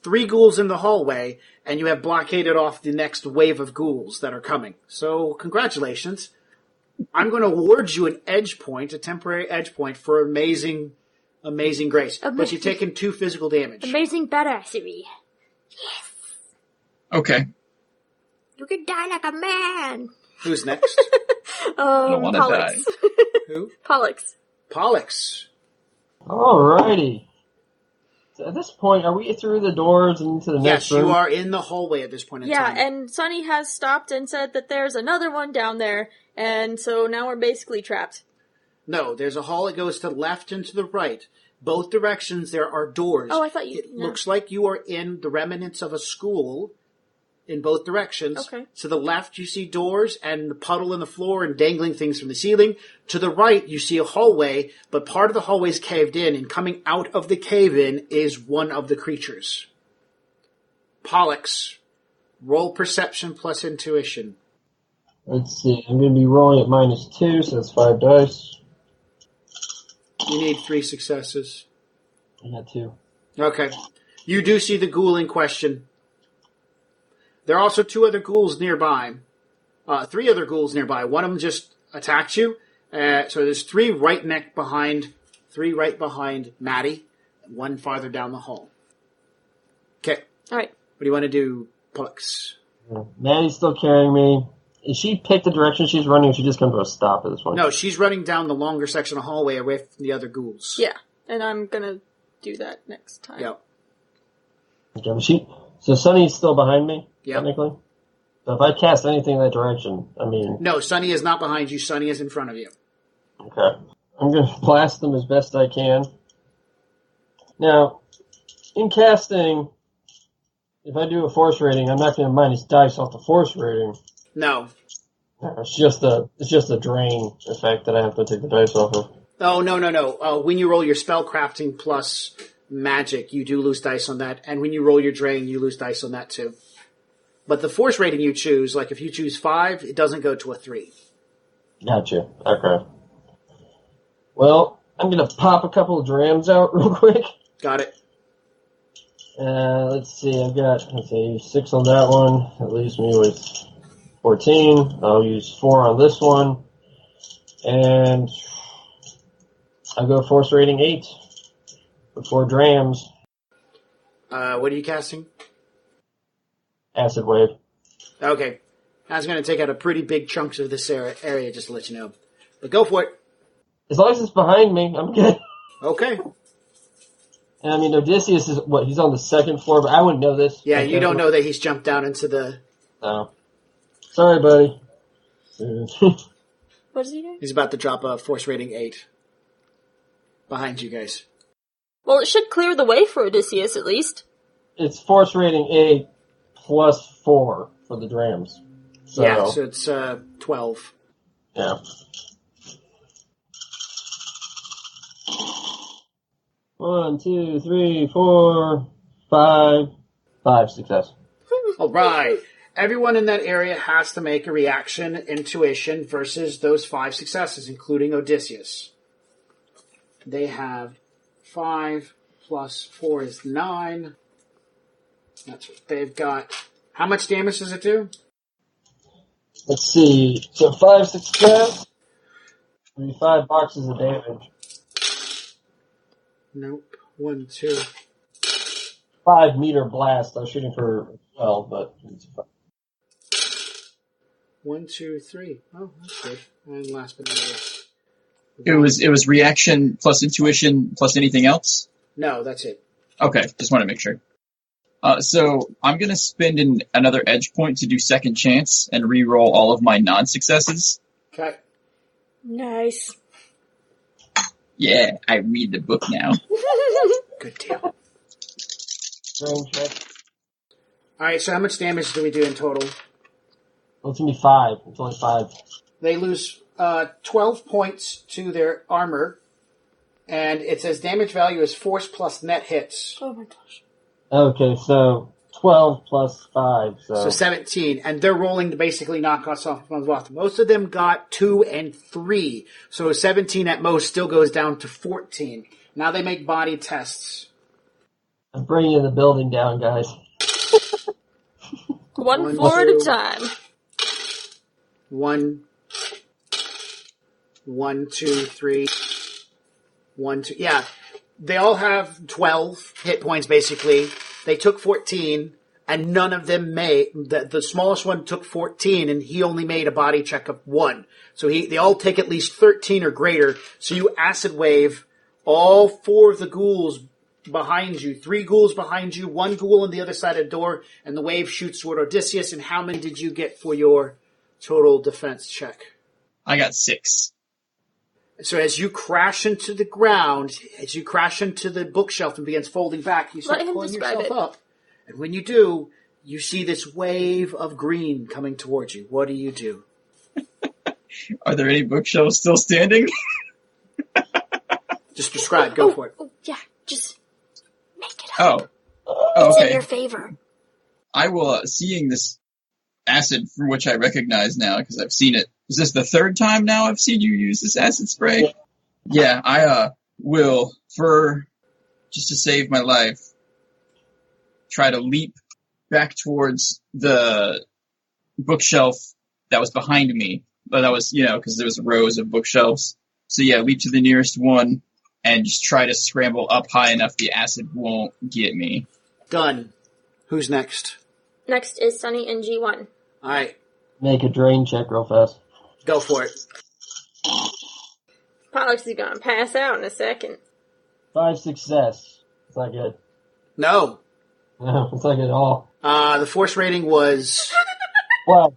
3 ghouls in the hallway, and you have blockaded off the next wave of ghouls that are coming. So, congratulations. I'm going to award you an edge point, a temporary edge point, for amazing grace. But you've taken 2 physical damage. Amazing badassery. Yes. Okay. You can die like a man. Who's next? I don't want to die. Who? Pollux. Pollux. Alrighty. So at this point, are we through the doors and into the next room? Yes, you are in the hallway at this point in time. Yeah, and Sunny has stopped and said that there's another one down there, and so now we're basically trapped. No, there's a hall that goes to the left and to the right. Both directions there are doors. Oh, I thought you... It looks like you are in the remnants of a school in both directions. Okay. To the left, you see doors and the puddle in the floor and dangling things from the ceiling. To the right, you see a hallway, but part of the hallway is caved in, and coming out of the cave-in is one of the creatures. Pollux, roll perception plus intuition. Let's see. I'm going to be rolling at -2, so that's 5 dice. You need 3 successes. I got 2. Okay. You do see the ghoul in question. There are also 2 other ghouls nearby. 3 other ghouls nearby. One of them just attacked you. So there's 3 right behind Maddie. 1 farther down the hall. Okay. All right. What do you want to do, Pollux? Maddie's still carrying me. Is she picked the direction she's running, or she just come to a stop at this point? No, she's running down the longer section of the hallway away from the other ghouls. Yeah, and I'm gonna do that next time. Yep. Okay, so Sunny's still behind me, Yep. technically? So if I cast anything in that direction, No, Sunny is not behind you. Sunny is in front of you. Okay. I'm going to blast them as best I can. Now, in casting, if I do a force rating, I'm not going to minus dice off the force rating. No. It's just a drain effect that I have to take the dice off of. Oh, no. When you roll your spellcrafting plus magic, you do lose dice on that. And when you roll your drain, you lose dice on that too. But the force rating you choose, like if you choose 5, it doesn't go to a 3. Gotcha. Okay. Well, I'm going to pop a couple of drams out real quick. Got it. Let's see, I've got 6 on that one. That leaves me with 14. I'll use 4 on this one. And I'll go force rating 8 for 4 drams. What are you casting? Acid wave. Okay. That's going to take out a pretty big chunks of this area, just to let you know. But go for it. As long as it's behind me, I'm good. Okay. And I mean, Odysseus is, he's on the 2nd floor, but I wouldn't know this. Yeah, you don't know that he's jumped down into the... No. Sorry, buddy. What is he doing? He's about to drop a force rating 8. Behind you guys. Well, it should clear the way for Odysseus, at least. It's force rating 8 plus 4 for the drams. So, yeah, so it's 12. Yeah. One, two, three, four, 5. 5 success. All right. Everyone in that area has to make a reaction intuition versus those 5 successes, including Odysseus. They have 5 plus 4 is 9. That's what they've got. How much damage does it do? Let's see. So 5 success. 5 boxes of damage. Nope. 1, 2. 5 meter blast. I was shooting for 12, but it's 5. 1, 2, 3. Oh, that's good. And last but not least. It was reaction plus intuition plus anything else? No, that's it. Okay, just want to make sure. So I'm going to spend another edge point to do second chance and re-roll all of my non-successes. Okay. Nice. Yeah, I read the book now. Good deal. Range check. Alright, so how much damage do we do in total? Well, it's going to be 5. It's only 5. They lose 12 points to their armor, and it says damage value is force plus net hits. Oh my gosh. Okay, so 12 plus 5. So 17, and they're rolling to basically knock us off. Most of them got 2 and 3, so 17 at most still goes down to 14. Now they make body tests. I'm bringing the building down, guys. One floor at a time. 1, 2, 3. 1, 2. Yeah, they all have 12 hit points, basically. They took 14, and none of them made... The smallest one took 14, and he only made a body check of 1. So they all take at least 13 or greater. So you acid wave all 4 of the ghouls behind you. 3 ghouls behind you, 1 ghoul on the other side of the door, and the wave shoots toward Odysseus. And how many did you get for your total defense check? I got 6. So as you crash into the ground, as you crash into the bookshelf and begins folding back, you start pulling yourself up. And when you do, you see this wave of green coming towards you. What do? Are there any bookshelves still standing? Just describe. Go for it. Oh, yeah. Just make it up. Oh, It's okay. in your favor. I will, seeing this acid, for which I recognize now, because I've seen it. Is this the 3rd time now I've seen you use this acid spray? Yeah, I will, just to save my life, try to leap back towards the bookshelf that was behind me. But that was, because there was rows of bookshelves. So yeah, leap to the nearest one and just try to scramble up high enough the acid won't get me. Done. Who's next? Next is Sunny in G1. All right. Make a drain check real fast. Go for it. Pollux is gonna pass out in a second. 5 success. It's not good. No. No, it's not good at all. The force rating was... Well,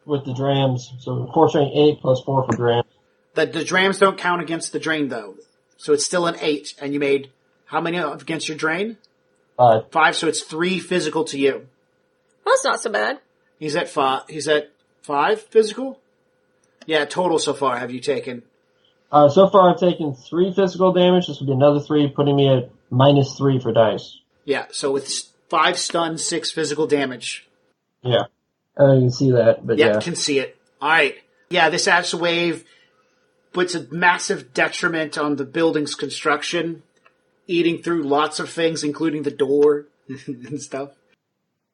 with the drams. So force rating 8 plus 4 for drams. The drams don't count against the drain, though. So it's still an 8. And you made how many against your drain? 5. 5, so it's 3 physical to you. Well, that's not so bad. He's at 5. He's at 5 physical? Yeah, total so far have you taken? So far I've taken 3 physical damage. This would be another 3, putting me at -3 for dice. Yeah, so with 5 stun, 6 physical damage. Yeah. You can see that, but Yep, yeah. can see it. Alright. Yeah, this acid wave puts a massive detriment on the building's construction, eating through lots of things, including the door and stuff.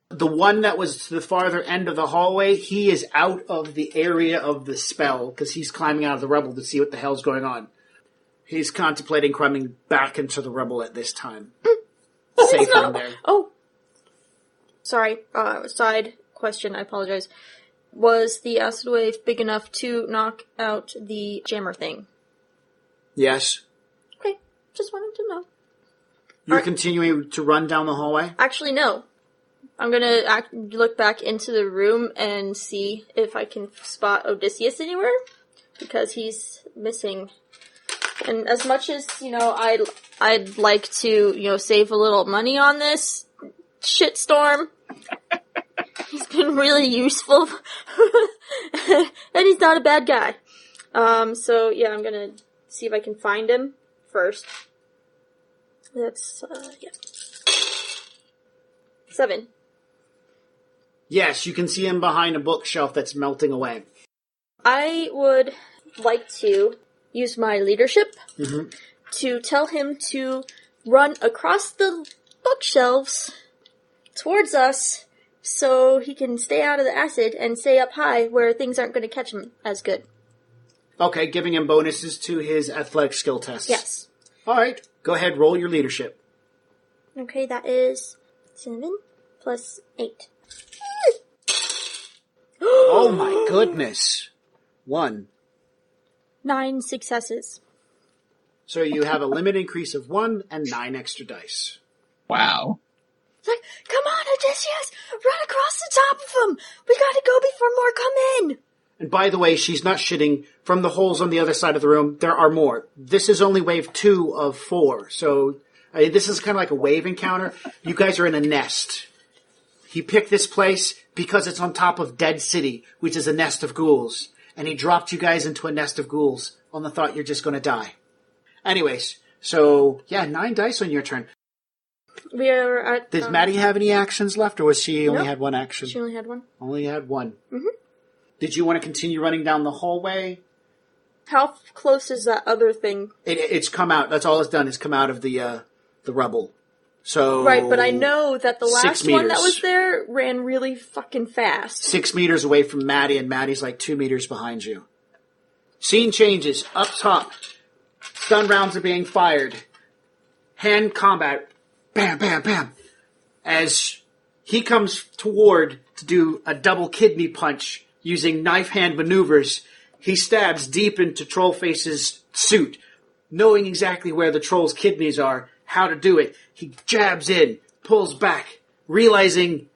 The one that was to the farther end of the hallway, he is out of the area of the spell, because he's climbing out of the rubble to see what the hell's going on. He's contemplating coming back into the rubble at this time. Safe in there. Oh. Sorry, side question, I apologize. Was the acid wave big enough to knock out the jammer thing? Yes. Okay, just wanted to know. You're continuing to run down the hallway? Actually, no. I'm gonna look back into the room and see if I can spot Odysseus anywhere, because he's missing. And as much as, I'd like to, save a little money on this shitstorm, he's been really useful. And he's not a bad guy. So yeah, I'm gonna see if I can find him first. That's, 7. Yes, you can see him behind a bookshelf that's melting away. I would like to use my leadership to tell him to run across the bookshelves towards us so he can stay out of the acid and stay up high where things aren't going to catch him as good. Okay, giving him bonuses to his athletic skill tests. Yes. All right, go ahead, roll your leadership. Okay, that is 7 plus 8. Oh my goodness. 1. 9 successes. So you have a limit increase of 1 and 9 extra dice. Wow. It's like, come on, Odysseus! Run across the top of him! We gotta go before more come in! And by the way, she's not shitting. From the holes on the other side of the room, there are more. This is only wave 2 of 4. So this is kind of like a wave encounter. You guys are in a nest. He picked this place because it's on top of Dead City, which is a nest of ghouls. And he dropped you guys into a nest of ghouls on the thought you're just going to die. Anyways, so, yeah, 9 dice on your turn. We are at... Does Maddie have any actions left, or was she only Nope. had 1 action? She only had 1. Only had 1. Mm-hmm. Did you want to continue running down the hallway? How close is that other thing? It's come out. That's all it's done is come out of the rubble. So Right, but I know that the 6 last one that meters. was there ran really fucking fast. 6 meters away from Maddie, and Maddie's like 2 meters behind you. Scene changes. Up top, stun rounds are being fired. Hand combat. Bam, bam, bam. As he comes toward to do a double kidney punch using knife hand maneuvers, he stabs deep into Trollface's suit, knowing exactly where the troll's kidneys are, how to do it. He jabs in, pulls back, realizing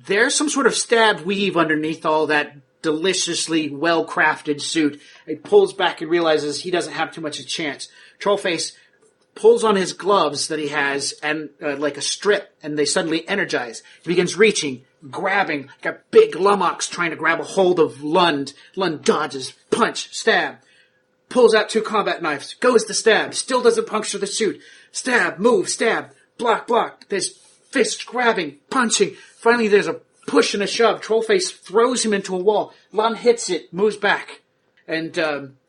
there's some sort of stab weave underneath all that deliciously well-crafted suit. He pulls back and realizes he doesn't have too much of a chance. Trollface pulls on his gloves that he has and like a strip, and they suddenly energize. He begins reaching, grabbing, like a big lummox trying to grab a hold of Lund. Lund dodges, punch, stab. Pulls out 2 combat knives, goes to stab, still doesn't puncture the suit. Stab, move, stab, block, block. There's fist grabbing, punching. Finally there's a push and a shove. Trollface throws him into a wall. Lund hits it, moves back. And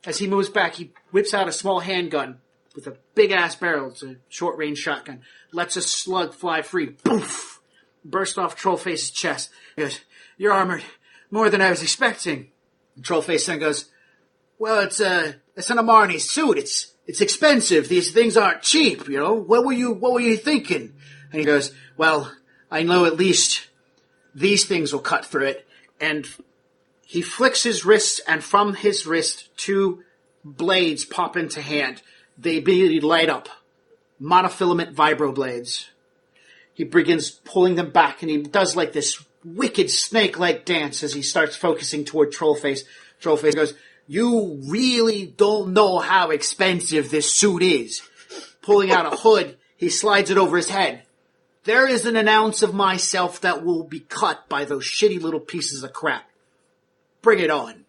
as he moves back, he whips out a small handgun with a big-ass barrel. It's a short-range shotgun. Lets a slug fly free. Poof! Burst off Trollface's chest. He goes, "You're armored. More than I was expecting." And Trollface then goes, "Well, it's an Amarni suit. It's expensive. These things aren't cheap, you know. What were you thinking?" And he goes, "Well, I know at least these things will cut through it." And he flicks his wrist, and from his wrist, 2 blades pop into hand. They immediately light up. Monofilament vibroblades. He begins pulling them back, and he does like this wicked snake-like dance as he starts focusing toward Trollface. Trollface goes, "You really don't know how expensive this suit is." Pulling out a hood, he slides it over his head. "There isn't an ounce of myself that will be cut by those shitty little pieces of crap. Bring it on."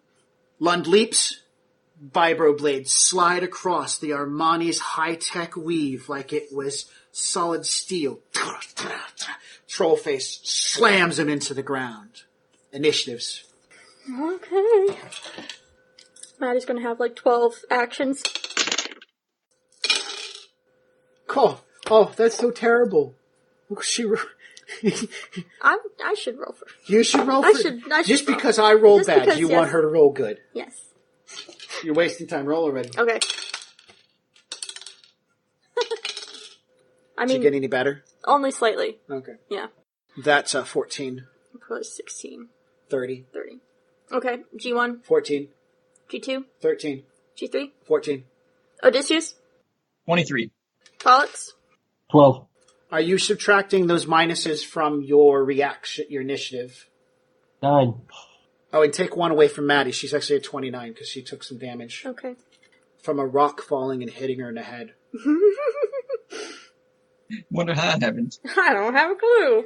Lund leaps. Vibroblades slide across the Armani's high-tech weave like it was solid steel. Trollface slams him into the ground. Initiatives. Okay. Maddie's gonna have like 12 actions. Oh, that's so terrible. I should roll for. You should roll for. I should just roll. because I rolled Just bad, because, you yes. want her to roll good. Yes. You're wasting time. Roll already. Okay. Did you get any better? Only slightly. Okay. Yeah. That's 14. Plus 16. 30. 30. Okay. G1. 14. G2. 13. G3. 14. Odysseus. 23. Pollux. 12. Are you subtracting those minuses from your reaction, your initiative? 9. Oh, and take one away from Maddie. She's actually at 29 because she took some damage Okay. from a rock falling and hitting her in the head. Wonder how that happened. I don't have a clue.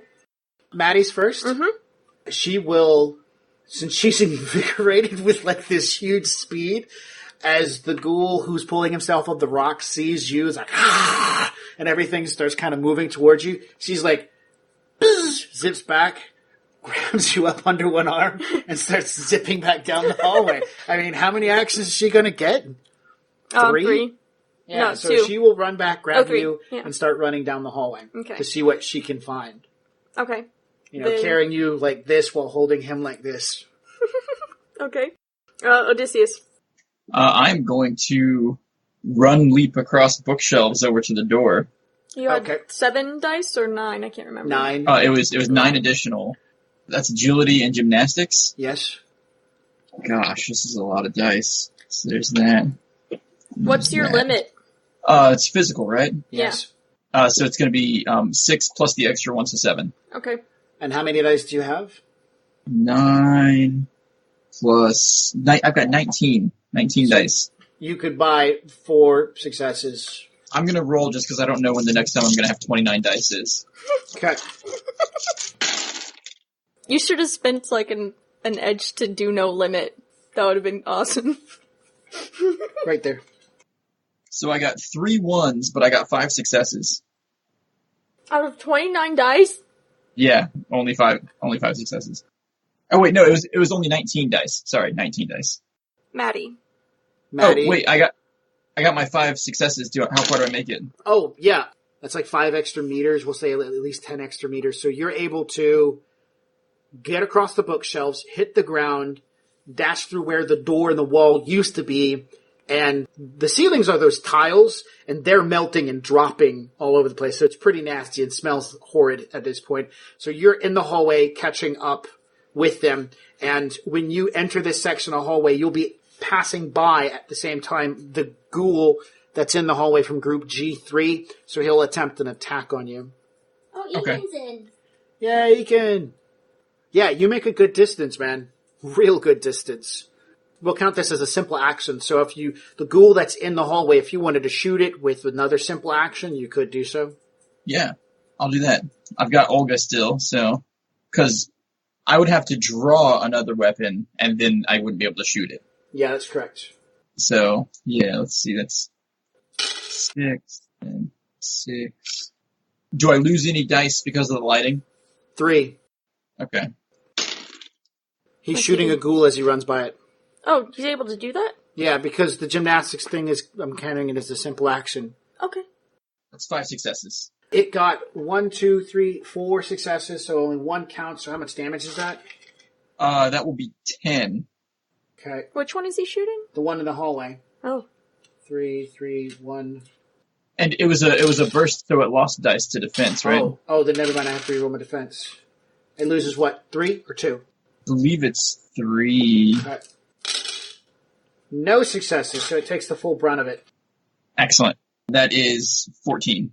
Maddie's first. Mm-hmm. She will, since she's invigorated with like this huge speed, as the ghoul who's pulling himself up the rock sees you, is like, ah, and everything starts kind of moving towards you. She's like, zips back, grabs you up under one arm, and starts zipping back down the hallway. I mean, how many actions is she going to get? 3? Yeah, No, so 2. she will run back, grab 3. you, Yeah. and start running down the hallway Okay. to see what she can find. Okay. You know, carrying you like this while holding him like this. Okay. Odysseus. I'm going to leap across bookshelves over to the door. You had Okay. 7 dice or 9? I can't remember. 9. It was 9 additional. That's agility and gymnastics. Yes. Gosh, this is a lot of dice. So there's that. What's your limit? It's physical, right? Yes. So it's going to be 6 plus the extra 1, so 7. Okay. And how many dice do you have? 9 plus... I've got 19. 19 dice. You could buy 4 successes. I'm going to roll just because I don't know when the next time I'm going to have 29 dice is. Okay. You should have spent like an edge to do no limit. That would have been awesome. Right there. So I got 3 1s, but I got 5 successes. Out of 29 dice? Yeah, only 5 successes. Oh wait, no, it was only 19 dice. Sorry, 19 dice. Maddie. Maddie. Oh wait, I got my 5 successes. How far do I make it? Oh, yeah. That's like 5 extra meters. We'll say at least 10 extra meters. So you're able to get across the bookshelves, hit the ground, dash through where the door and the wall used to be, and the ceilings are those tiles, and they're melting and dropping all over the place. So it's pretty nasty and smells horrid at this point. So you're in the hallway catching up with them, and when you enter this section of hallway, you'll be passing by at the same time the ghoul that's in the hallway from group G3, so he'll attempt an attack on you. Oh, Ethan's in. Yeah, he can. Yeah, you make a good distance, man. Real good distance. We'll count this as a simple action, so if the ghoul that's in the hallway, if you wanted to shoot it with another simple action, you could do so. Yeah, I'll do that. I've got Olga still, so... Because I would have to draw another weapon, and then I wouldn't be able to shoot it. Yeah, that's correct. So, yeah, let's see, that's 6 and 6. Do I lose any dice because of the lighting? 3. Okay. He's shooting a ghoul as he runs by it. Oh, he's able to do that? Yeah, because the gymnastics thing I'm counting it as a simple action. Okay. That's 5 successes. It got 1, 2, 3, 4 successes, so only 1 counts. So how much damage is that? That will be 10. Okay. Which one is he shooting? The one in the hallway. Oh. 3, 3, 1. And it was a burst, so it lost dice to defense, right? Oh, then never mind. I have to reroll my defense. It loses what? 3 or 2? I believe it's 3. Okay. No successes, so it takes the full brunt of it. Excellent. That is 14.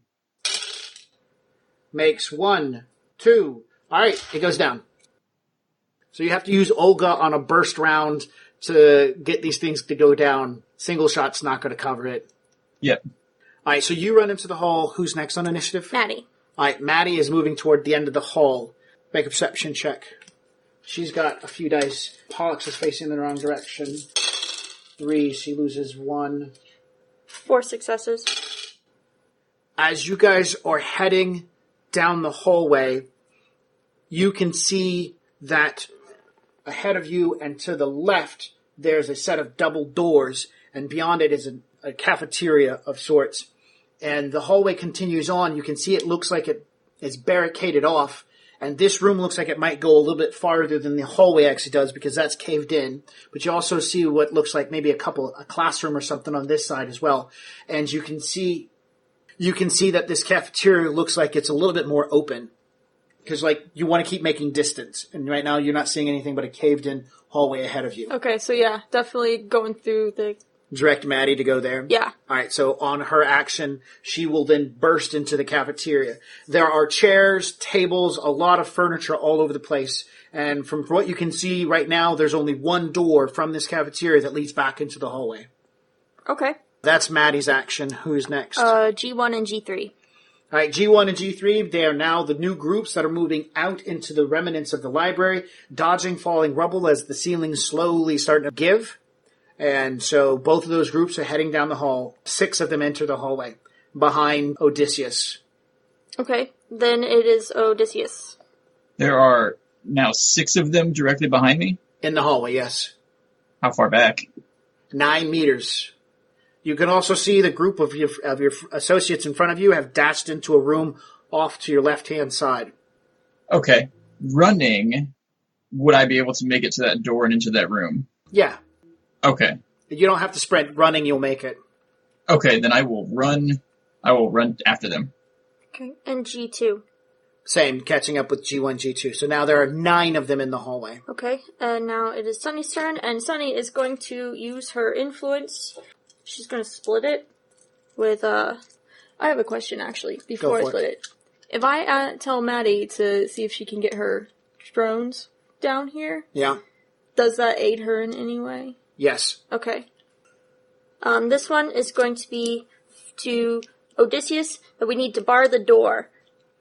Makes 1, 2. All right, it goes down. So you have to use Olga on a burst round to get these things to go down. Single shot's not going to cover it. Yep. All right, so you run into the hall. Who's next on initiative? Maddie. All right, Maddie is moving toward the end of the hall. Make a perception check. She's got a few dice. Pollux is facing the wrong direction. 3, she loses 1. 4 successes. As you guys are heading down the hallway, you can see that ahead of you and to the left, there's a set of double doors, and beyond it is a cafeteria of sorts. And the hallway continues on. You can see it looks like it is barricaded off, and this room looks like it might go a little bit farther than the hallway actually does because that's caved in. But you also see what looks like maybe a classroom or something on this side as well. And you can see you can see that this cafeteria looks like it's a little bit more open. Because, you want to keep making distance. And right now, you're not seeing anything but a caved-in hallway ahead of you. Okay, so yeah, definitely going through the... Direct Maddie to go there? Yeah. Alright, so on her action, she will then burst into the cafeteria. There are chairs, tables, a lot of furniture all over the place. And from what you can see right now, there's only one door from this cafeteria that leads back into the hallway. Okay. That's Maddie's action. Who's next? G1 and G3. All right, G1 and G3, they are now the new groups that are moving out into the remnants of the library, dodging falling rubble as the ceiling's slowly starting to give. And so both of those groups are heading down the hall. 6 of them enter the hallway behind Odysseus. Okay, then it is Odysseus. There are now 6 of them directly behind me? In the hallway, yes. How far back? 9 meters. You can also see the group of your associates in front of you have dashed into a room off to your left-hand side. Okay. Running, would I be able to make it to that door and into that room? Yeah. Okay. You don't have to sprint. Running, you'll make it. Okay, then I will run. I will run after them. Okay, and G2. Same, catching up with G1, G2. So now there are 9 of them in the hallway. Okay, and now it is Sunny's turn, and Sunny is going to use her influence. She's going to split it with, I have a question, actually, before I split it. If I tell Maddie to see if she can get her drones down here, yeah, does that aid her in any way? Yes. Okay. This one is going to be to Odysseus, that we need to bar the door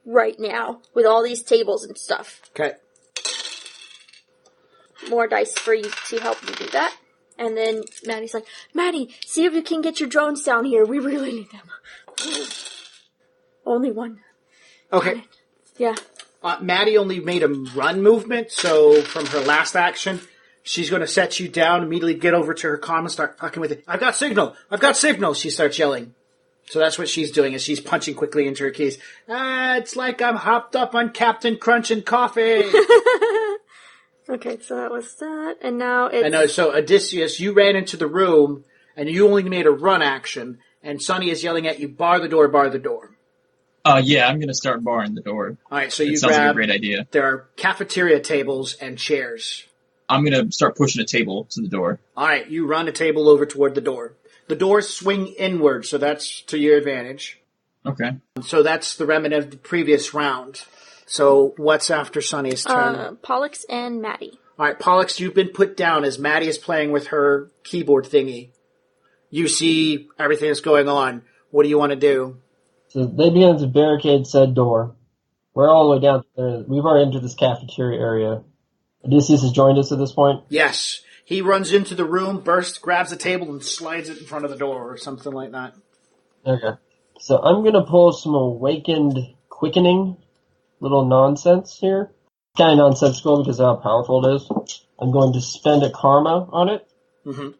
right now with all these tables and stuff. Okay. More dice for you to help me do that. And then Maddie's like, Maddie, see if you can get your drones down here. We really need them. Only one. Okay. Yeah. Maddie only made a run movement, so from her last action, she's going to set you down, immediately get over to her comm and start fucking with it. I've got signal! I've got signal! She starts yelling. So that's what she's doing, is she's punching quickly into her keys. It's like I'm hopped up on Captain Crunch and coffee! Okay, so that was that, and now it's... I know, so Odysseus, you ran into the room, and you only made a run action, and Sunny is yelling at you, bar the door, bar the door. Yeah, I'm going to start barring the door. Alright, so Sounds like a great idea. There are cafeteria tables and chairs. I'm going to start pushing a table to the door. Alright, you run a table over toward the door. The doors swing inward, so that's to your advantage. Okay. So that's the remnant of the previous round. So what's after Sunny's turn? Pollux and Maddie. Alright, Pollux, you've been put down as Maddie is playing with her keyboard thingy. You see everything that's going on. What do you want to do? So they begin to barricade said door. We're all the way down there. We've already entered this cafeteria area. Odysseus has joined us at this point? Yes. He runs into the room, bursts, grabs a table, and slides it in front of the door or something like that. Okay. So I'm going to pull some awakened quickening little nonsense here. Kind of nonsensical because of how powerful it is. I'm going to spend a karma on it. Mm-hmm.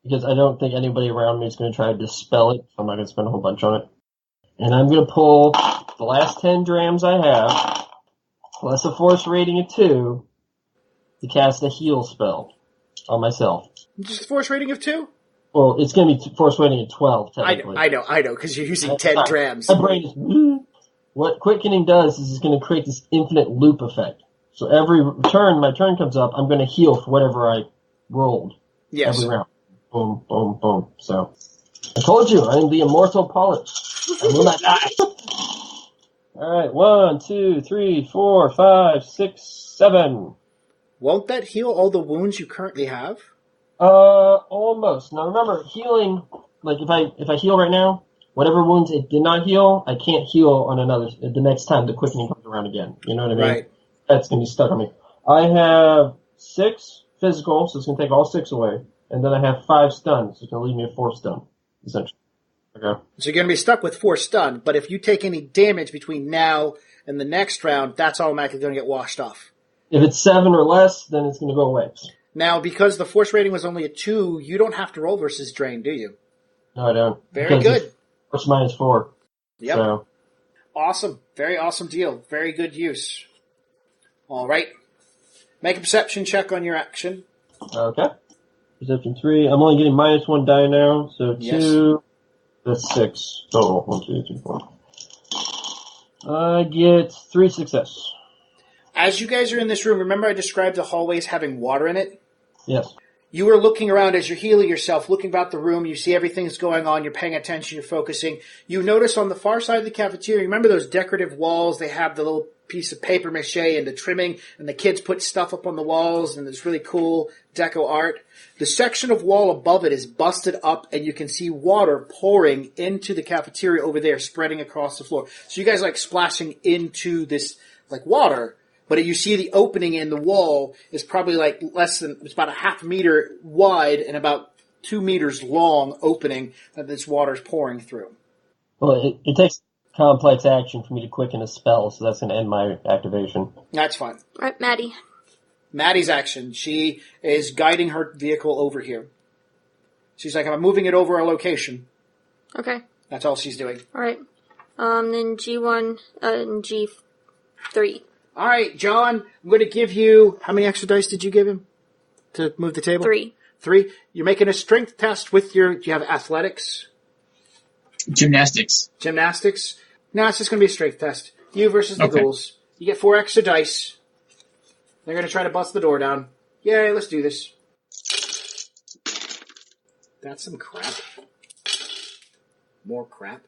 Because I don't think anybody around me is going to try to dispel it. So I'm not going to spend a whole bunch on it. And I'm going to pull the last 10 drams I have, plus a force rating of 2, to cast a heal spell on myself. Just a force rating of 2? Well, it's going to be force rating of 12, technically. I know, because you're using 10 drams. My brain is... What quickening does is it's going to create this infinite loop effect. So every turn, my turn comes up, I'm going to heal for whatever I rolled. Yes. Every round. Boom, boom, boom. So, I told you, I am the immortal Pollux. I will not die. Alright, 1, 2, 3, 4, 5, 6, 7. Won't that heal all the wounds you currently have? Almost. Now remember, healing, like if I heal right now, whatever wounds it did not heal, I can't heal on the next time the quickening comes around again. You know what I mean? Right. That's going to be stuck on me. I have 6 physical, so it's going to take all 6 away. And then I have 5 stun, so it's going to leave me a 4 stun, essentially. Okay. So you're going to be stuck with 4 stun, but if you take any damage between now and the next round, that's automatically going to get washed off. If it's 7 or less, then it's going to go away. Now, because the force rating was only a 2, you don't have to roll versus drain, do you? No, I don't. Very good. Force minus 4. Yep. So. Awesome. Very awesome deal. Very good use. All right. Make a perception check on your action. Okay. Perception 3. I'm only getting minus 1 die now, so 2, That's 6 total. 1, 2, 3, 4. I get 3 success. As you guys are in this room, remember I described the hallways having water in it? Yes. You are looking around as you're healing yourself, looking about the room. You see everything that's going on. You're paying attention. You're focusing. You notice on the far side of the cafeteria, remember those decorative walls? They have the little piece of paper mache and the trimming, and the kids put stuff up on the walls, and there's really cool deco art. The section of wall above it is busted up, and you can see water pouring into the cafeteria over there, spreading across the floor. So you guys are like splashing into this like water. But you see the opening in the wall is probably like it's about a half meter wide and about 2 meters long opening that this water's pouring through. Well, it takes complex action for me to quicken a spell, so that's going to end my activation. That's fine. All right, Maddie. Maddie's action. She is guiding her vehicle over here. She's like, I'm moving it over a location. Okay. That's all she's doing. All right. Then G1 and G3. All right, John, I'm going to give you... How many extra dice did you give him to move the table? 3. 3. You're making a strength test with your... Do you have athletics? Gymnastics. Gymnastics? No, it's just going to be a strength test. You versus the ghouls. You get 4 extra dice. They're going to try to bust the door down. Yay, let's do this. That's some crap. More crap.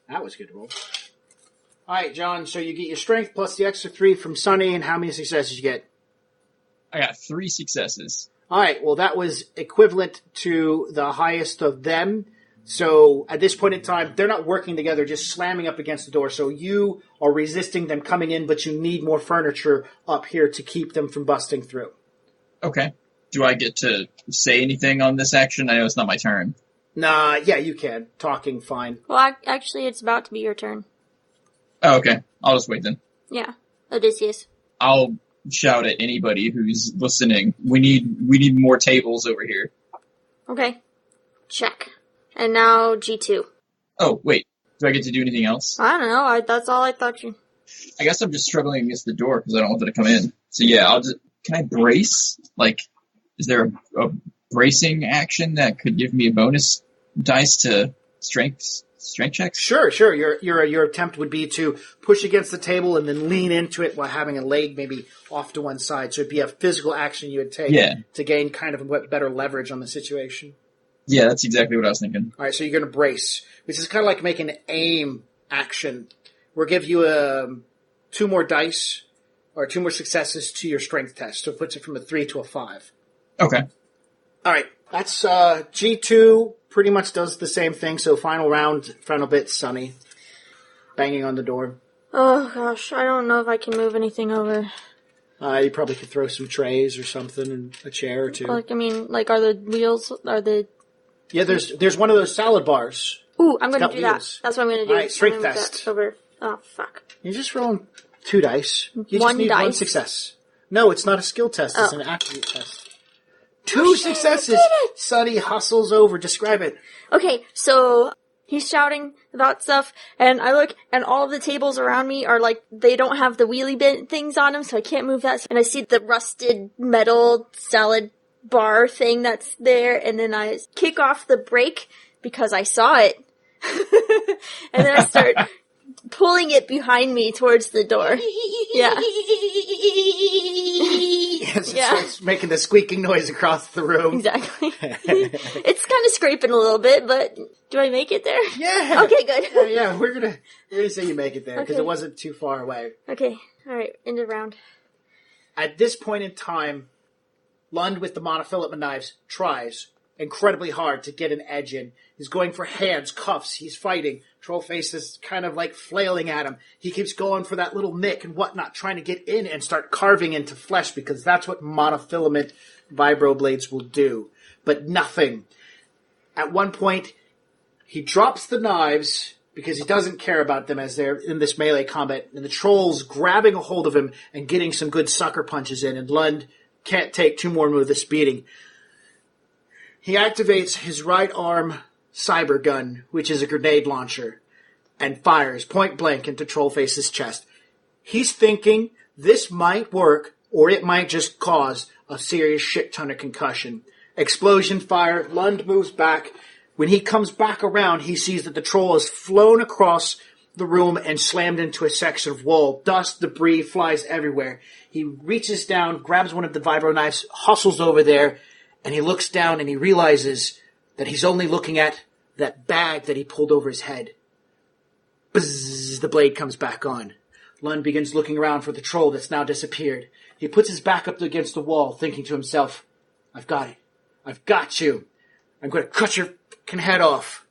That was a good roll. All right, John, so you get your strength plus the extra 3 from Sunny, and how many successes you get? I got 3 successes. All right, well, that was equivalent to the highest of them. So at this point in time, they're not working together, just slamming up against the door. So you are resisting them coming in, but you need more furniture up here to keep them from busting through. Okay. Do I get to say anything on this action? I know it's not my turn. Nah, yeah, you can. Talking, fine. Well, actually, it's about to be your turn. Oh, okay. I'll just wait then. Yeah. Odysseus. I'll shout at anybody who's listening. We need more tables over here. Okay. Check. And now G2. Oh, wait. Do I get to do anything else? I don't know. That's all I thought you... I guess I'm just struggling against the door because I don't want them to come in. So yeah, can I brace? Like, is there a bracing action that could give me a bonus dice to strength checks? Sure. Your attempt would be to push against the table and then lean into it while having a leg maybe off to one side. So it'd be a physical action you would take to gain kind of a better leverage on the situation. Yeah, that's exactly what I was thinking. All right, so you're going to brace, which is kind of like making an aim action. We'll give you 2 more dice or 2 more successes to your strength test. So it puts it from a 3 to a 5. Okay. All right, that's G2 pretty much does the same thing. So final round, final bit, Sunny. Banging on the door. Oh, gosh. I don't know if I can move anything over. You probably could throw some trays or something and a chair or 2. Like, I mean, like, are the wheels, Yeah, there's one of those salad bars. Ooh, I'm going to do wheels. that. That's what I'm going to do. All right, strength I'm gonna test. move that over. Oh, fuck. You're just rolling 2 dice. You One just need dice? 1 success. No, it's not a skill test. It's an attribute test. 2 successes. I did it! Sunny hustles over. Describe it. Okay, so he's shouting about stuff, and I look, and all of the tables around me are like, they don't have the wheelie bin things on them, so I can't move that. And I see the rusted metal salad bar thing that's there, and then I kick off the brake because I saw it. And then I start pulling it behind me towards the door. Yeah. Yes, it starts making the squeaking noise across the room. Exactly. It's kind of scraping a little bit, but do I make it there? Yeah. Okay, good. Yeah, we're gonna say you make it there because it wasn't too far away. Okay. All right. End of round. At this point in time, Lund with the monofilament knives tries incredibly hard to get an edge in. He's going for hands, cuffs. He's fighting. Trollface is kind of like flailing at him. He keeps going for that little nick and whatnot, trying to get in and start carving into flesh because that's what monofilament vibroblades will do. But nothing. At one point, he drops the knives because he doesn't care about them as they're in this melee combat. And the troll's grabbing a hold of him and getting some good sucker punches in. And Lund can't take 2 more with this beating. He activates his right arm cyber gun, which is a grenade launcher, and fires point blank into Trollface's chest. He's thinking this might work, or it might just cause a serious shit ton of concussion. Explosion, fire. Lund moves back. When he comes back around, he sees that the troll has flown across the room and slammed into a section of wall. Dust, debris flies everywhere. He reaches down, grabs one of the vibro knives, hustles over there, and he looks down and he realizes that he's only looking at that bag that he pulled over his head. Bzzz, the blade comes back on. Lund begins looking around for the troll that's now disappeared. He puts his back up against the wall, thinking to himself, I've got it. I've got you. I'm going to cut your fucking head off.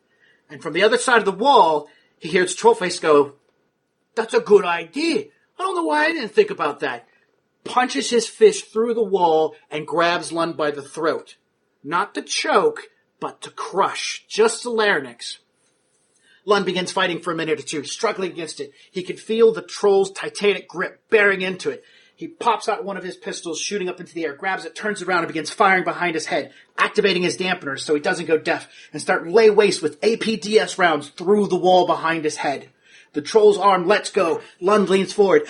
And from the other side of the wall, he hears Trollface go, that's a good idea. I don't know why I didn't think about that. Punches his fist through the wall and grabs Lund by the throat. Not to choke, but to crush. Just the larynx. Lund begins fighting for a minute or two, struggling against it. He can feel the troll's titanic grip bearing into it. He pops out one of his pistols, shooting up into the air, grabs it, turns around, and begins firing behind his head, activating his dampeners so he doesn't go deaf, and start lay waste with APDS rounds through the wall behind his head. The troll's arm lets go. Lund leans forward.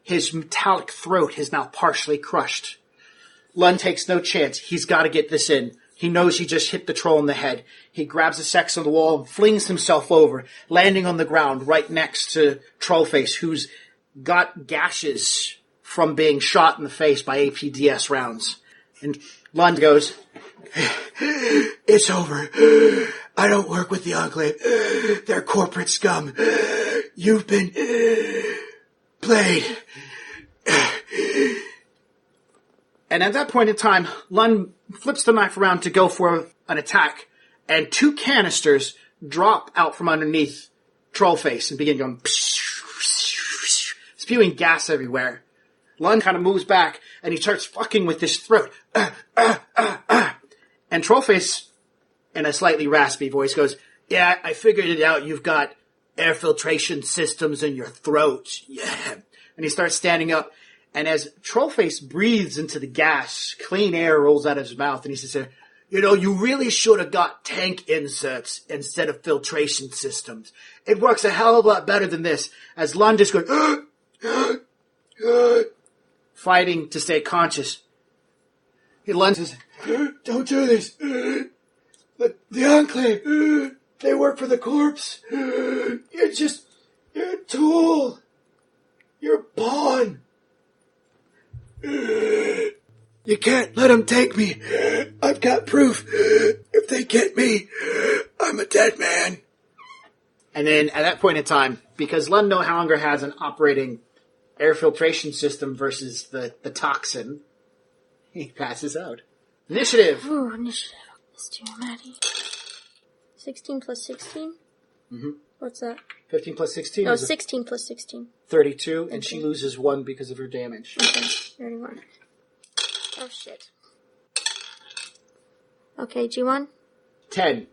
His metallic throat is now partially crushed. Lund takes no chance. He's got to get this in. He knows he just hit the troll in the head. He grabs a section of the wall and flings himself over, landing on the ground right next to Trollface, who's got gashes from being shot in the face by APDS rounds. And Lund goes, it's over. I don't work with the Enclave. They're corporate scum. You've been played. And at that point in time, Lund flips the knife around to go for an attack, and 2 canisters drop out from underneath Trollface and begin going spewing gas everywhere. Lund kind of moves back, and he starts fucking with his throat. And Trollface, in a slightly raspy voice, goes, yeah, I figured it out. You've got air filtration systems in your throat. Yeah. And he starts standing up, and as Trollface breathes into the gas, clean air rolls out of his mouth, and he says, you know, you really should have got tank inserts instead of filtration systems. It works a hell of a lot better than this. As Lund is going, fighting to stay conscious. He lunges, don't do this. The Enclave, they work for the corpse. You're a tool. You're a pawn. You can't let them take me. I've got proof. If they get me, I'm a dead man. And then at that point in time, because Lund no longer has an operating air filtration system versus the toxin, he passes out. Initiative. Ooh, initiative. Let's do Maddie. 16 plus 16? Mm-hmm. What's that? 15 plus 16? No, 16 plus 16. 32, and she loses 1 because of her damage. Okay, 31. Oh, shit. Okay, G1? 10.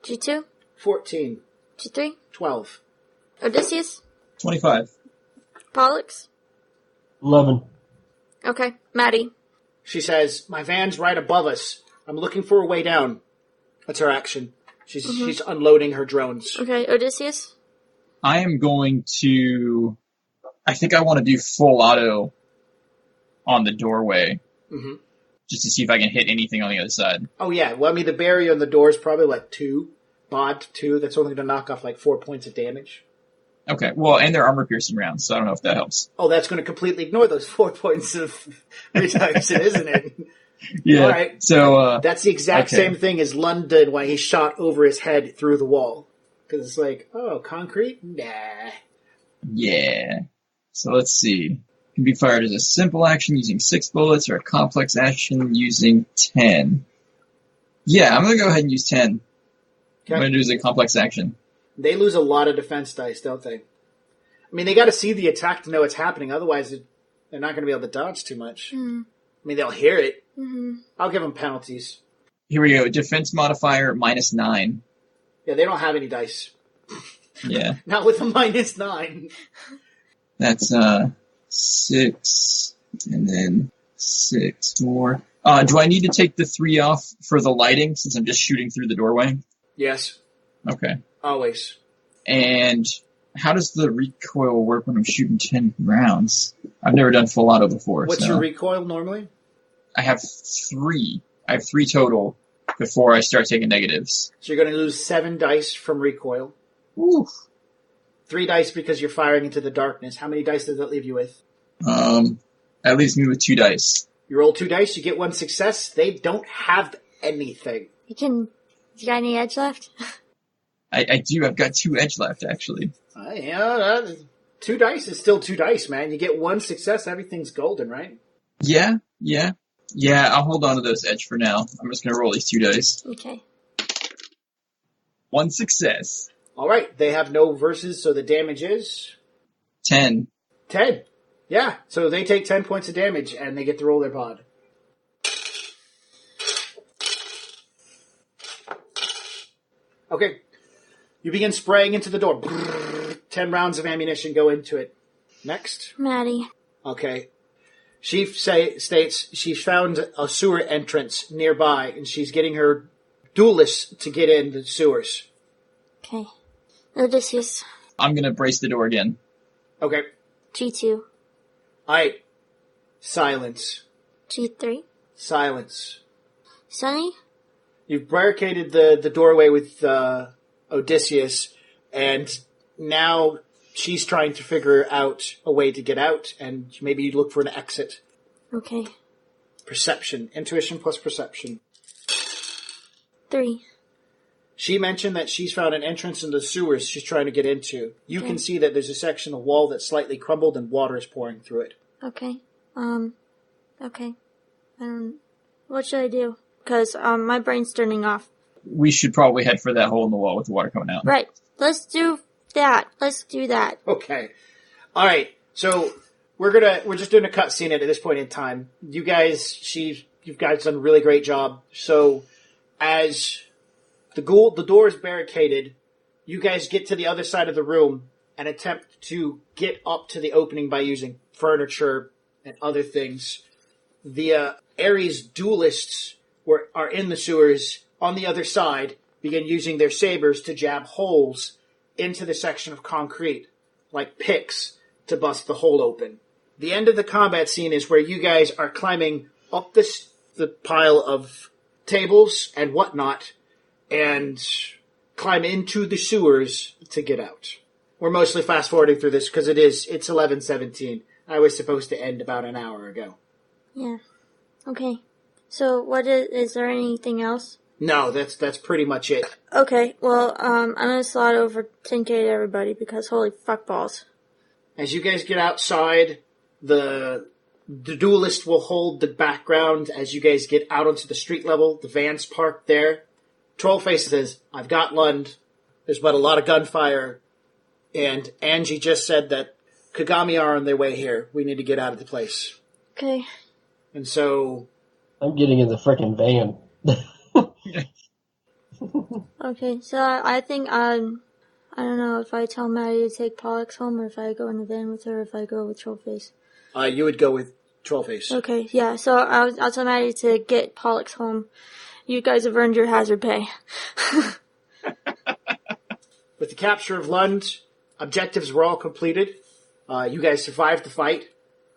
G2? 14. G3? 12. Odysseus? 25. Pollux? 11. Okay, Maddie. She says, my van's right above us. I'm looking for a way down. That's her action. She's unloading her drones. Okay, Odysseus? I am going to... I think I want to do full auto on the doorway. Mm-hmm. Just to see if I can hit anything on the other side. Oh, yeah. Well, I mean, the barrier on the door is probably like 2. Bod 2. That's only going to knock off like 4 points of damage. Okay. Well, and they're armor-piercing rounds, so I don't know if that helps. Oh, that's going to completely ignore those 4 points of reduction, isn't it? Yeah. All right. So, that's the exact same thing as London when he shot over his head through the wall. Because it's like, oh, concrete? Nah. Yeah. So let's see. Can be fired as a simple action using 6 bullets or a complex action using 10. Yeah, I'm going to go ahead and use 10. Okay. I'm going to do it as a complex action. They lose a lot of defense dice, don't they? I mean, they got to see the attack to know it's happening. Otherwise, they're not going to be able to dodge too much. Mm. I mean, they'll hear it. Mm-hmm. I'll give them penalties. Here we go. Defense modifier -9. Yeah, they don't have any dice. Yeah. Not with a -9. That's 6, and then 6 more. Do I need to take the 3 off for the lighting since I'm just shooting through the doorway? Yes. Okay. Always. And how does the recoil work when I'm shooting 10 rounds? I've never done full auto before. What's your recoil normally? I have 3. I have 3 total before I start taking negatives. So you're going to lose 7 dice from recoil. Oof. 3 dice because you're firing into the darkness. How many dice does that leave you with? That leaves me with 2 dice. You roll 2 dice, you get 1 success. They don't have anything. Do you got any edge left? I do. I've got 2 edge left, actually. 2 dice is still 2 dice, man. You get 1 success, everything's golden, right? Yeah, I'll hold on to those edge for now. I'm just going to roll these 2 dice. Okay. 1 success. All right, they have no verses, so the damage is 10. 10. Yeah, so they take 10 points of damage, and they get to roll their pod. Okay, you begin spraying into the door. 10 rounds of ammunition go into it. Next. Maddie. Okay. She states she found a sewer entrance nearby, and she's getting her duelists to get in the sewers. Okay. Odysseus. I'm going to brace the door again. Okay. G2. Alright. Silence. G3. Silence. Sunny. You've barricaded the doorway with Odysseus, and now she's trying to figure out a way to get out, and maybe you look for an exit. Okay. Perception. Intuition plus perception. 3. She mentioned that she's found an entrance into the sewers she's trying to get into. You can see that there's a section of wall that's slightly crumbled and water is pouring through it. Okay. Okay. What should I do? Because, my brain's turning off. We should probably head for that hole in the wall with the water coming out. Right. Let's do that. Okay. Alright. So, we're just doing a cutscene at this point in time. You guys done a really great job. So, as the door is barricaded, you guys get to the other side of the room and attempt to get up to the opening by using furniture and other things. The Ares duelists are in the sewers on the other side, begin using their sabers to jab holes into the section of concrete, like picks, to bust the hole open. The end of the combat scene is where you guys are climbing up the pile of tables and whatnot, and climb into the sewers to get out. We're mostly fast-forwarding through this because it's 11:17. I was supposed to end about an hour ago. Yeah. Okay. So, is there anything else? No, that's pretty much it. Okay, well, I'm gonna slot over 10k to everybody because holy fuck balls. As you guys get outside, the duelist will hold the background as you guys get out onto the street level. The van's parked there. Trollface says, I've got Lund. There's but a lot of gunfire. And Angie just said that Kagami are on their way here. We need to get out of the place. Okay. And so... I'm getting in the frickin' van. Okay, so I think, I don't know if I tell Maddie to take Pollux home or if I go in the van with her or if I go with Trollface. You would go with Trollface. Okay, yeah, so I'll tell Maddie to get Pollux home. You guys have earned your hazard pay. With the capture of Lund, objectives were all completed. You guys survived the fight.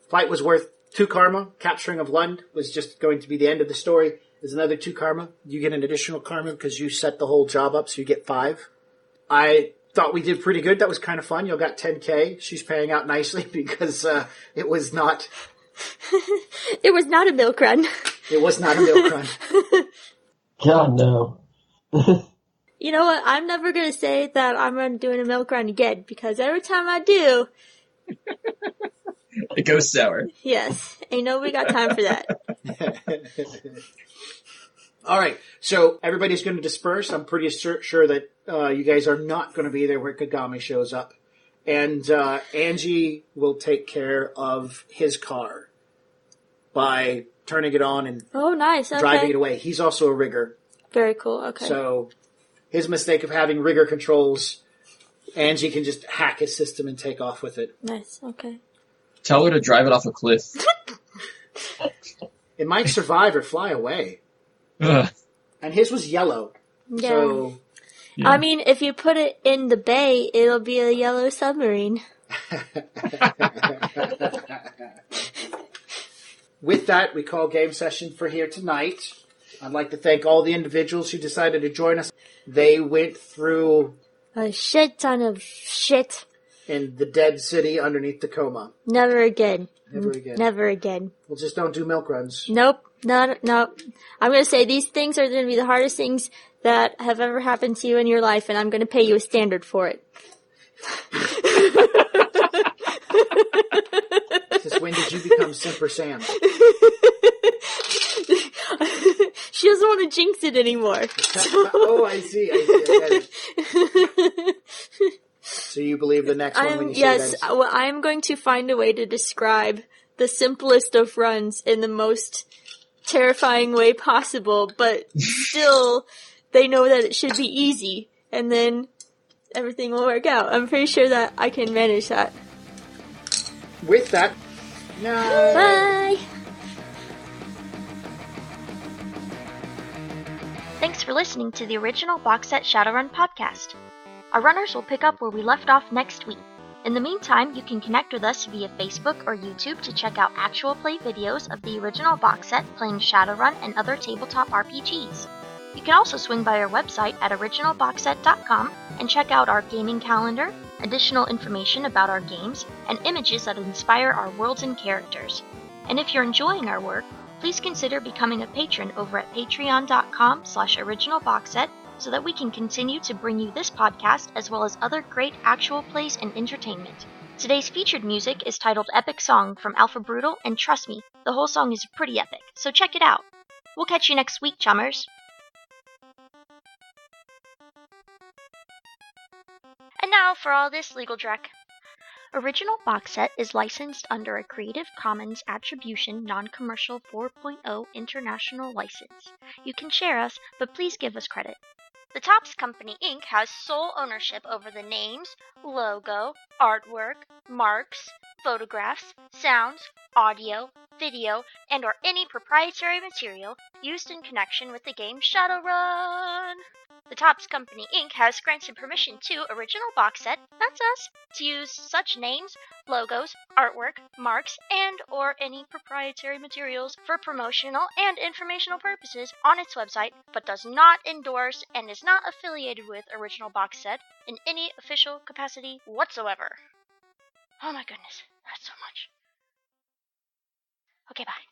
Fight was worth 2 karma. Capturing of Lund was just going to be the end of the story. There's another 2 karma. You get an additional karma because you set the whole job up, so you get 5. I thought we did pretty good. That was kind of fun. You got 10k. She's paying out nicely because it was not... It was not a milk run. It was not a milk run. God, no. You know what? I'm never going to say that I'm doing a milk run again because every time I do... It goes sour. Yes. Ain't nobody got time for that. All right. So everybody's going to disperse. I'm pretty sure that you guys are not going to be there where Kagami shows up. And Angie will take care of his car by turning it on and driving it away. He's also a rigger. Very cool. Okay. So his mistake of having rigger controls, Angie can just hack his system and take off with it. Nice. Okay. Tell her to drive it off a cliff. It might survive or fly away. Ugh. And his was yellow. Yeah. So, Yeah. I mean, if you put it in the bay, it'll be a yellow submarine. with that, we call game session for here tonight. I'd like to thank all the individuals who decided to join us. They went through a shit ton of shit. In the dead city underneath Tacoma. Never again. Never again. Never again. Well, just don't do milk runs. Nope. Nope. I'm going to say these things are going to be the hardest things that have ever happened to you in your life, and I'm going to pay you a standard for it. Since when did you become Simper Sam? She doesn't want to jinx it anymore. Oh, I see. I get it. So you believe the next one when you yes, say that? Well, I am going to find a way to describe the simplest of runs in the most terrifying way possible, but still, they know that it should be easy, and then everything will work out. I'm pretty sure that I can manage that. With that, no. Bye! Thanks for listening to the original Box Set Shadowrun podcast. Our runners will pick up where we left off next week. In the meantime, you can connect with us via Facebook or YouTube to check out actual play videos of the original box set playing Shadowrun and other tabletop RPGs. You can also swing by our website at originalboxset.com and check out our gaming calendar, additional information about our games, and images that inspire our worlds and characters. And if you're enjoying our work, please consider becoming a patron over at patreon.com/originalboxset so that we can continue to bring you this podcast as well as other great actual plays and entertainment. Today's featured music is titled Epic Song from Alpha Brutal, and trust me, the whole song is pretty epic, so check it out. We'll catch you next week, chummers. And now for all this legal dreck. Original Box Set is licensed under a Creative Commons Attribution Non-Commercial 4.0 International License. You can share us, but please give us credit. The Topps Company, Inc. has sole ownership over the names, logo, artwork, marks, photographs, sounds, audio, video, and or any proprietary material used in connection with the game Shadowrun. The Topps Company, Inc. has granted permission to Original Box Set, that's us, to use such names, logos, artwork, marks, and or any proprietary materials for promotional and informational purposes on its website, but does not endorse and is not affiliated with Original Box Set in any official capacity whatsoever. Oh my goodness, that's so much. Okay, bye.